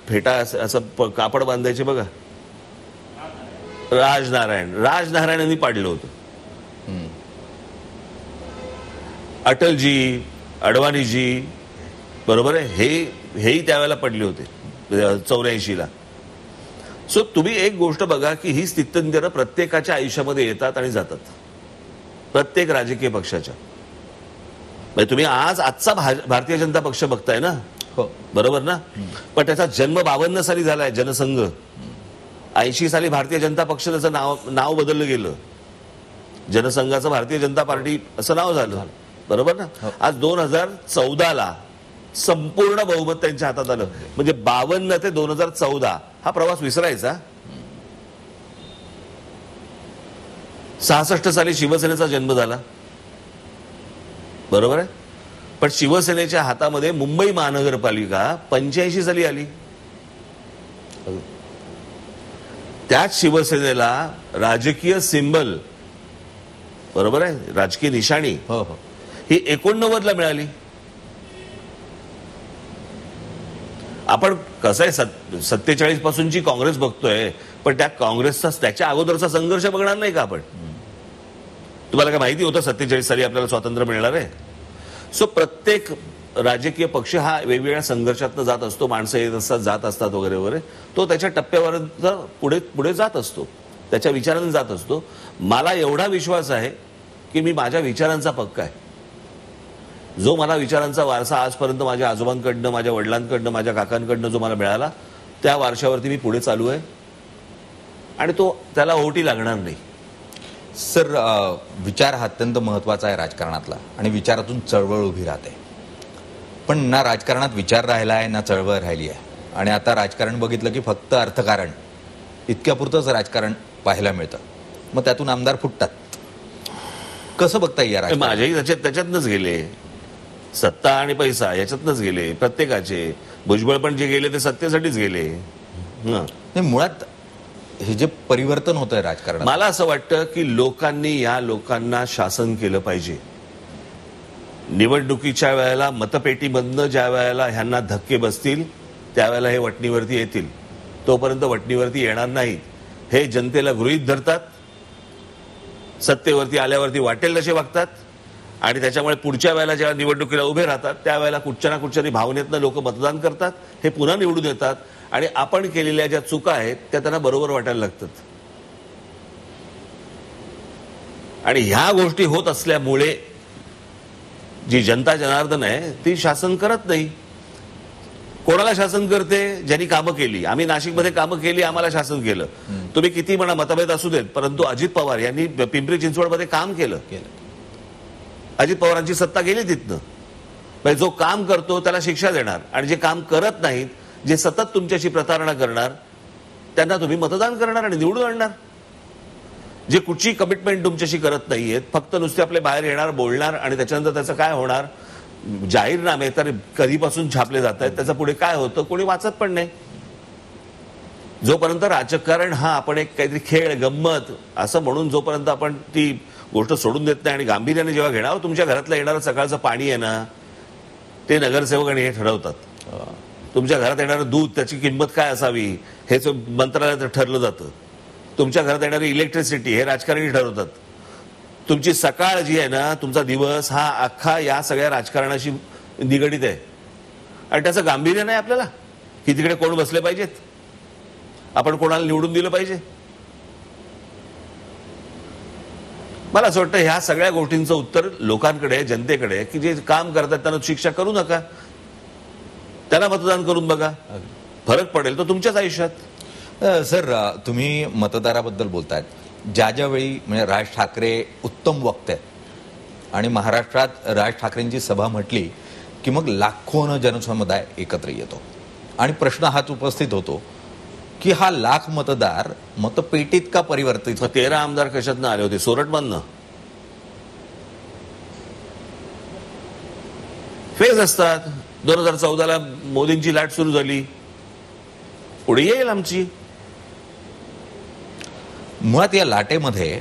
फेटा असं कापड बांधायचे बघा, राजनारायणांनी पाडलं होतं. अटलजी, अडवाणीजी, बरोबर आहे, हेही त्यावेळेला पडले होते 84ला. सो तुम्ही एक गोष्ट बघा की ही स्थित्यंतरं प्रत्येकाच्या आयुष्यामध्ये येतात आणि जातात, प्रत्येक राजकीय पक्षाच्या. म्हणजे तुम्ही आजचा भारतीय जनता पक्ष बघताय ना, हो बरोबर ना, पण त्याचा जन्म 52 साली झालाय, जनसंघ. 80 साली भारतीय जनता पक्ष त्याचं नाव बदललं गेलं, जनसंघाचं भारतीय जनता पार्टी असं नाव झालं, बरोबर ना. आज 2014ला संपूर्ण बहुमत त्यांच्या हातात आलं. म्हणजे 52 ते 2014 हा प्रवास विसरायचा. 66 साली शिवसेनेचा जन्म झाला, बरोबर आहे, पण शिवसेनेच्या हातामध्ये मुंबई महानगरपालिका 85 साली आली. त्याच शिवसेनेला राजकीय सिंबल, बरोबर आहे, राजकीय निशाणी हो हो ही 89ला मिळाली. आपण कसं आहे, 47 पासूनची काँग्रेस बघतोय, पण त्या काँग्रेसचा त्याच्या अगोदरचा संघर्ष बघणार नाही का आपण? तुम्हाला काय माहिती होतं 47 साली आपल्याला स्वातंत्र्य मिळणार आहे? सो प्रत्येक राजकीय पक्ष हा वेगवेगळ्या संघर्षातनं जात असतो, माणसं येत असतात, जात असतात, वगैरे वगैरे. तो त्याच्या टप्प्यावर पुढे पुढे जात असतो, त्याच्या विचारांनी जात असतो. मला एवढा विश्वास आहे की मी माझ्या विचारांचा पक्का आहे. जो मला विचारांचा वारसा आजपर्यंत माझ्या आजोबांकडनं, माझ्या वडिलांकडनं, माझ्या काकांकडनं जो मला मिळाला, त्या वारशावरती मी पुढे चालू आहे आणि तो त्याला ओहोटी लागणार नाही. सर, विचार हा अत्यंत महत्वाचा आहे राजकारणातला, आणि विचारातून चळवळ उभी राहते. पण ना राजकारणात विचार राहिला आहे, ना चळवळ राहिली आहे. आणि आता राजकारण बघितलं की फक्त अर्थकारण इतक्यापुरतंच राजकारण पाहायला मिळतं. मग त्यातून आमदार फुटतात. कसं बघता येईल? माझ्याही त्याच्यातनंच गेले, सत्ता आणि पैसा याच्यातनंच गेले प्रत्येकाचे. भुजबळ पण जे गेले ते सत्तेसाठीच गेले. मुळात हे जे परिवर्तन होत आहे राजकारणात, मला असं वाटतं की या लोकांना शासन केलं पाहिजे. निवडणुकीच्या वेळेला मतपेटीमधनं ज्या वेळेला ह्यांना धक्के बसतील त्यावेळेला हे वटणीवरती येतील. तोपर्यंत वटणीवरती येणार नाहीत. हे जनतेला गृहीत धरतात, सत्तेवरती आल्यावरती वाटेल तसे वागतात, आणि त्याच्यामुळे पुढच्या वेळेला जेव्हा निवडणुकीला उभे राहतात त्यावेळेला कुठच्या ना कुठच्या भावनेतनं लोक मतदान करतात, हे पुन्हा निवडून येतात, आणि आपण केलेल्या ज्या चुका आहेत त्या त्यांना बरोबर वाटायला लागतात. आणि ह्या गोष्टी होत असल्यामुळे जी जनता जनार्दन आहे ती शासन करत नाही. कोणाला शासन करते? ज्यांनी कामं केली. आम्ही नाशिकमध्ये कामं केली, आम्हाला शासन केलं. तुम्ही किती म्हणा मतभेद असू देत, परंतु अजित पवार यांनी पिंपरी चिंचवडमध्ये काम केलं. अजित पवारांची सत्ता गेली तिथनं. म्हणजे जो काम करतो त्याला शिक्षा देणार, आणि जे काम करत नाहीत, जे सतत तुमच्याशी प्रतारणा करणार, त्यांना तुम्ही मतदान करणार आणि निवडून आणणार. जे कुठची कमिटमेंट तुमच्याशी करत नाहीयेत, फक्त नुसते आपले बाहेर येणार, बोलणार, आणि त्याच्यानंतर त्याचं काय होणार, जाहीरनामे तर कधीपासून छापले जात आहेत, त्याचं पुढे काय होतं कोणी वाचत पण नाही. जोपर्यंत राजकारण हा आपण एक काहीतरी खेळ, गंमत असं म्हणून जोपर्यंत आपण ती गोष्ट सोडून देत नाही आणि गांभीर्याने जेव्हा घेणार, तुमच्या घरातलं येणारं सकाळचं पाणी आहे ना, ते नगरसेवक आणि हे ठरवतात. तुमच्या घरात येणारं दूध, त्याची किंमत काय असावी हेच मंत्रालयात ठरलं जातं. तुमच्या घरात येणारी इलेक्ट्रिसिटी हे राजकारणी ठरवतात. तुमची सकाळ जी आहे ना, तुमचा दिवस हा अख्खा या सगळ्या राजकारणाशी निगडीत आहे. आणि त्याचं गांभीर्य नाही आपल्याला की तिकडे कोण बसले पाहिजेत, आपण कोणाला निवडून दिलं पाहिजे. मला असं वाटतं ह्या सगळ्या गोष्टींचं उत्तर लोकांकडे, जनतेकडे, की जे काम करतात त्यांना शिक्षा करू नका, त्यांना मतदान करून बघा, फरक पडेल तो तुमच्याच आयुष्यात. सर, तुम्ही मतदाराबद्दल बोलतायत. ज्या वेळी म्हणजे राज ठाकरे उत्तम वक्ते आहेत आणि महाराष्ट्रात राज ठाकरेंची सभा म्हटली की मग लाखोनं जनसमुदाय एकत्र येतो, आणि प्रश्न हाच उपस्थित होतो की हा लाख मतदार मतपेटीत का परिवर्तित? 13 आमदार कशातनं आले होते? सोरठमधनं. फेज असतात. 2014ला मोदींची लाट सुरू झाली, पुढे येईल आमची. मुळात या लाटेमध्ये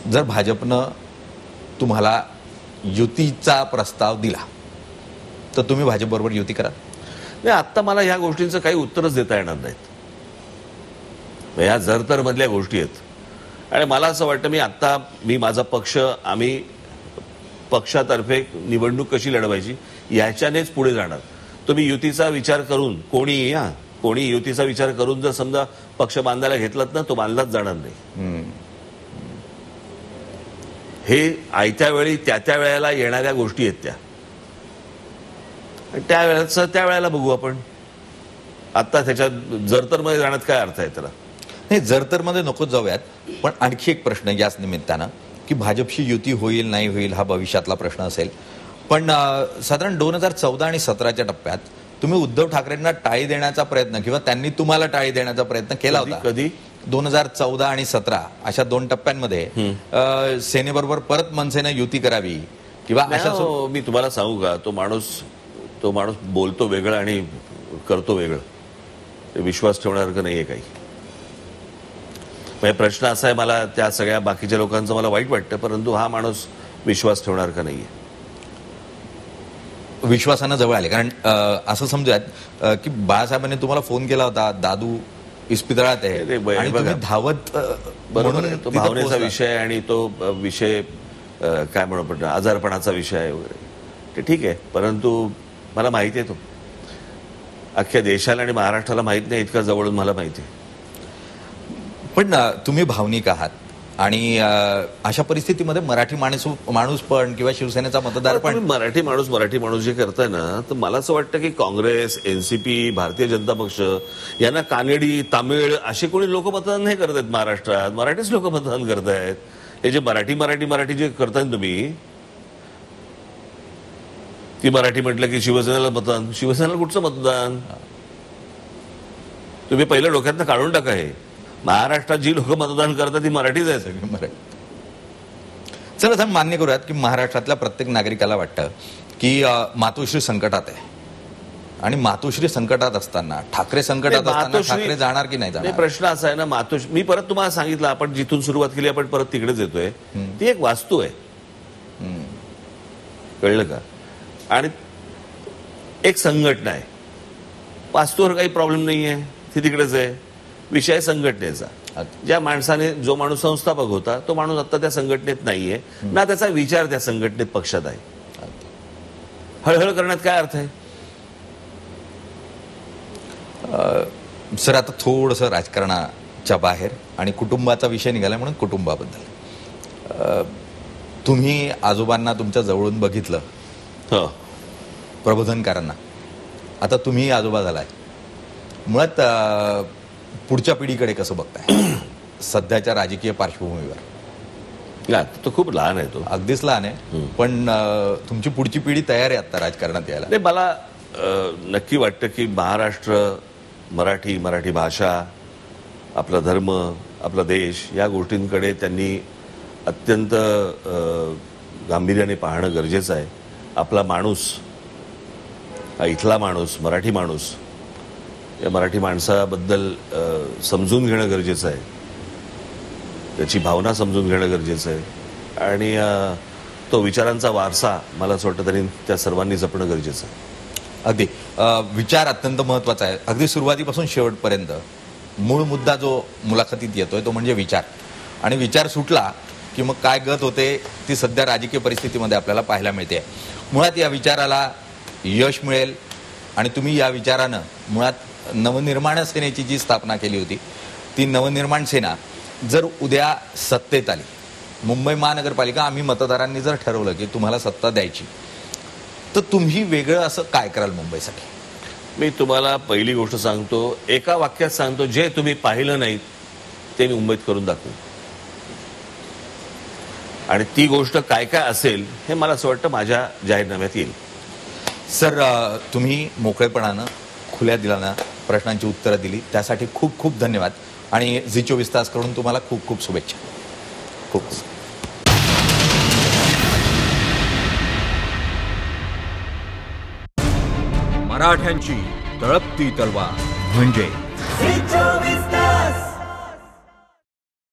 जर भाजपनं तुम्हाला युतीचा प्रस्ताव दिला तर तुम्ही भाजपबरोबर युती करा? नाही, आत्ता मला ह्या गोष्टींचं काही उत्तरच देता येणार नाहीत. ह्या जर मधल्या गोष्टी आहेत आणि मला असं वाटतं मी माझा पक्ष, आम्ही पक्षातर्फे निवडणूक कशी लढवायची याच्यानेच पुढे जाणार. तुम्ही युतीचा विचार करून कोणी युतीचा विचार करून जर समजा पक्ष बांधायला घेतलात ना, तो बांधलाच जाणार नाही. हे आयत्या वेळी त्या वेळेला येणाऱ्या गोष्टी आहेत त्या, त्या वेळेला बघू आपण. आता त्याच्यात जर मध्ये जाण्यात काय अर्थ आहे त्याला? नाही, जर तर मध्ये नकोच जाऊयात. पण आणखी एक प्रश्न याच निमित्तानं की भाजपशी युती होईल नाही होईल हा भविष्यातला प्रश्न असेल. पण साधारण 2014 आणि 17च्या टप्प्यात तुम्ही उद्धव ठाकरेंना टाळी देण्याचा प्रयत्न किंवा त्यांनी तुम्हाला टाळी देण्याचा प्रयत्न केला होता. कधी? 2014 आणि 17 अशा 2 टप्प्यांमध्ये सेनेबरोबर परत मनसेनं युती करावी किंवा अशा. मी तुम्हाला सांगू का, तो माणूस बोलतो वेगळं आणि करतो वेगळं. ते विश्वास ठेवण्यासारखं नाहीये काही. म्हणजे प्रश्न असा आहे, मला त्या सगळ्या बाकीच्या लोकांचं मला वाईट वाटतं, परंतु हा माणूस विश्वास ठेवणार का नाहीये. विश्वासानं जवळ आले. कारण असं समजूयात की बाळासाहेबांनी तुम्हाला फोन केला होता, दादू इस्पितळात आहे आणि तुम्ही धावत. बरोबर आहे, तो भावनेचा विषय आहे आणि तो विषय काय म्हणू आजारपणाचा विषय आहे वगैरे, ते ठीक आहे. परंतु मला माहिती आहे, तो अख्ख्या देशाला आणि महाराष्ट्राला माहित नाही इतका जवळून मला माहिती आहे. पण तुम्ही भावनिक आहात आणि अशा परिस्थितीमध्ये मराठी माणूस पण किंवा शिवसेनेचा मतदार पण. मराठी माणूस जे करताय ना, तर मला असं वाटतं की काँग्रेस, एनसीपी, भारतीय जनता पक्ष यांना कानेडी, तामिळ असे कोणी लोक मतदान नाही करत आहेत महाराष्ट्रात. मराठीच लोक मतदान करतायत. हे जे मराठी जे करताय तुम्ही, ती मराठी म्हटलं की शिवसेनेला मतदान. शिवसेनेला कुठचं मतदान? तुम्ही पहिल्या डोक्यातनं काढून टाका. हे महाराष्ट्रात जी लोक मतदान करतात ती मराठीच आहे सगळी. मराठी. चला तर मान्य करूयात की महाराष्ट्रातल्या प्रत्येक नागरिकाला वाटतं की मातोश्री संकटात आहे आणि मातोश्री संकटात असताना, ठाकरे संकटात असताना ठाकरे जाणार की नाही जाणार? प्रश्न असा आहे ना, मी परत तुम्हाला सांगितलं, आपण जिथून सुरुवात केली आपण परत तिकडेच येतोय. ती एक वास्तू आहे, कळलं का? आणि एक संघटना आहे. वास्तूवर काही प्रॉब्लेम नाही आहे, ती तिकडेच आहे. विषय संघटनेचा. जो माणूस संस्थापक होता, तो माणूस आता त्या संघटनेत नाहीये ना, त्याचा विचार त्या संघटनेत पक्षात आहे. हळहळ करण्यात काय अर्थ आहे? सर, आता थोडंसं राजकारणाच्या बाहेर आणि कुटुंबाचा विषय निघाला म्हणून कुटुंबाबद्दल. तुम्ही आजोबांना तुमच्या जवळून बघितलं, प्रबोधनकारांना. आता तुम्ही आजोबा झालाय. मुळात पुढच्या पिढीकडे कसं बघताय सध्याच्या राजकीय पार्श्वभूमीवर? तो खूप लहान आहे, तो अगदीच लहान आहे. पण तुमची पुढची पिढी तयार आहे आता राजकारणात यायला? नाही, मला नक्की वाटतं की महाराष्ट्र, मराठी भाषा, आपला धर्म, आपला देश या गोष्टींकडे त्यांनी अत्यंत गांभीर्याने पाहणं गरजेचं आहे. आपला माणूस, इथला माणूस, मराठी माणूस, या मराठी माणसाबद्दल समजून घेणं गरजेचं आहे. त्याची भावना समजून घेणं गरजेचं आहे आणि तो विचारांचा वारसा मला असं वाटतं तरी त्या सर्वांनी जपणं गरजेचं आहे. अगदी विचार अत्यंत महत्वाचा आहे. अगदी सुरुवातीपासून शेवटपर्यंत मूळ मुद्दा जो मुलाखतीत येतोय तो म्हणजे विचार. आणि विचार सुटला की मग काय गत होते ती सध्या राजकीय परिस्थितीमध्ये आपल्याला पाहायला मिळते. मुळात या विचाराला यश मिळेल आणि तुम्ही या विचारानं मुळात नवनिर्माण सेनेची जी स्थापना केली होती, ती नवनिर्माण सेना जर उद्या सत्तेत आली, मुंबई महानगरपालिका आम्ही मतदारांनी जर ठरवलं की तुम्हाला सत्ता द्यायची, तर तुम्ही वेगळं असं काय कराल मुंबईसाठी? मी तुम्हाला पहिली गोष्ट सांगतो, एका वाक्यात सांगतो, जे तुम्ही पाहिलं नाही ते मी मुंबईत करून दाखवू. आणि ती गोष्ट काय काय असेल हे मला असं वाटतं माझ्या जाहीरनाम्यात येईल. सर, तुम्ही मोकळेपणानं, खुल्या दिलानं प्रश्नांची उत्तरं दिली त्यासाठी खूप खूप धन्यवाद आणि झी 24 तास कडून तुम्हाला खूप खूप शुभेच्छा. खूप मराठ्यांची तळपती तलवार म्हणजे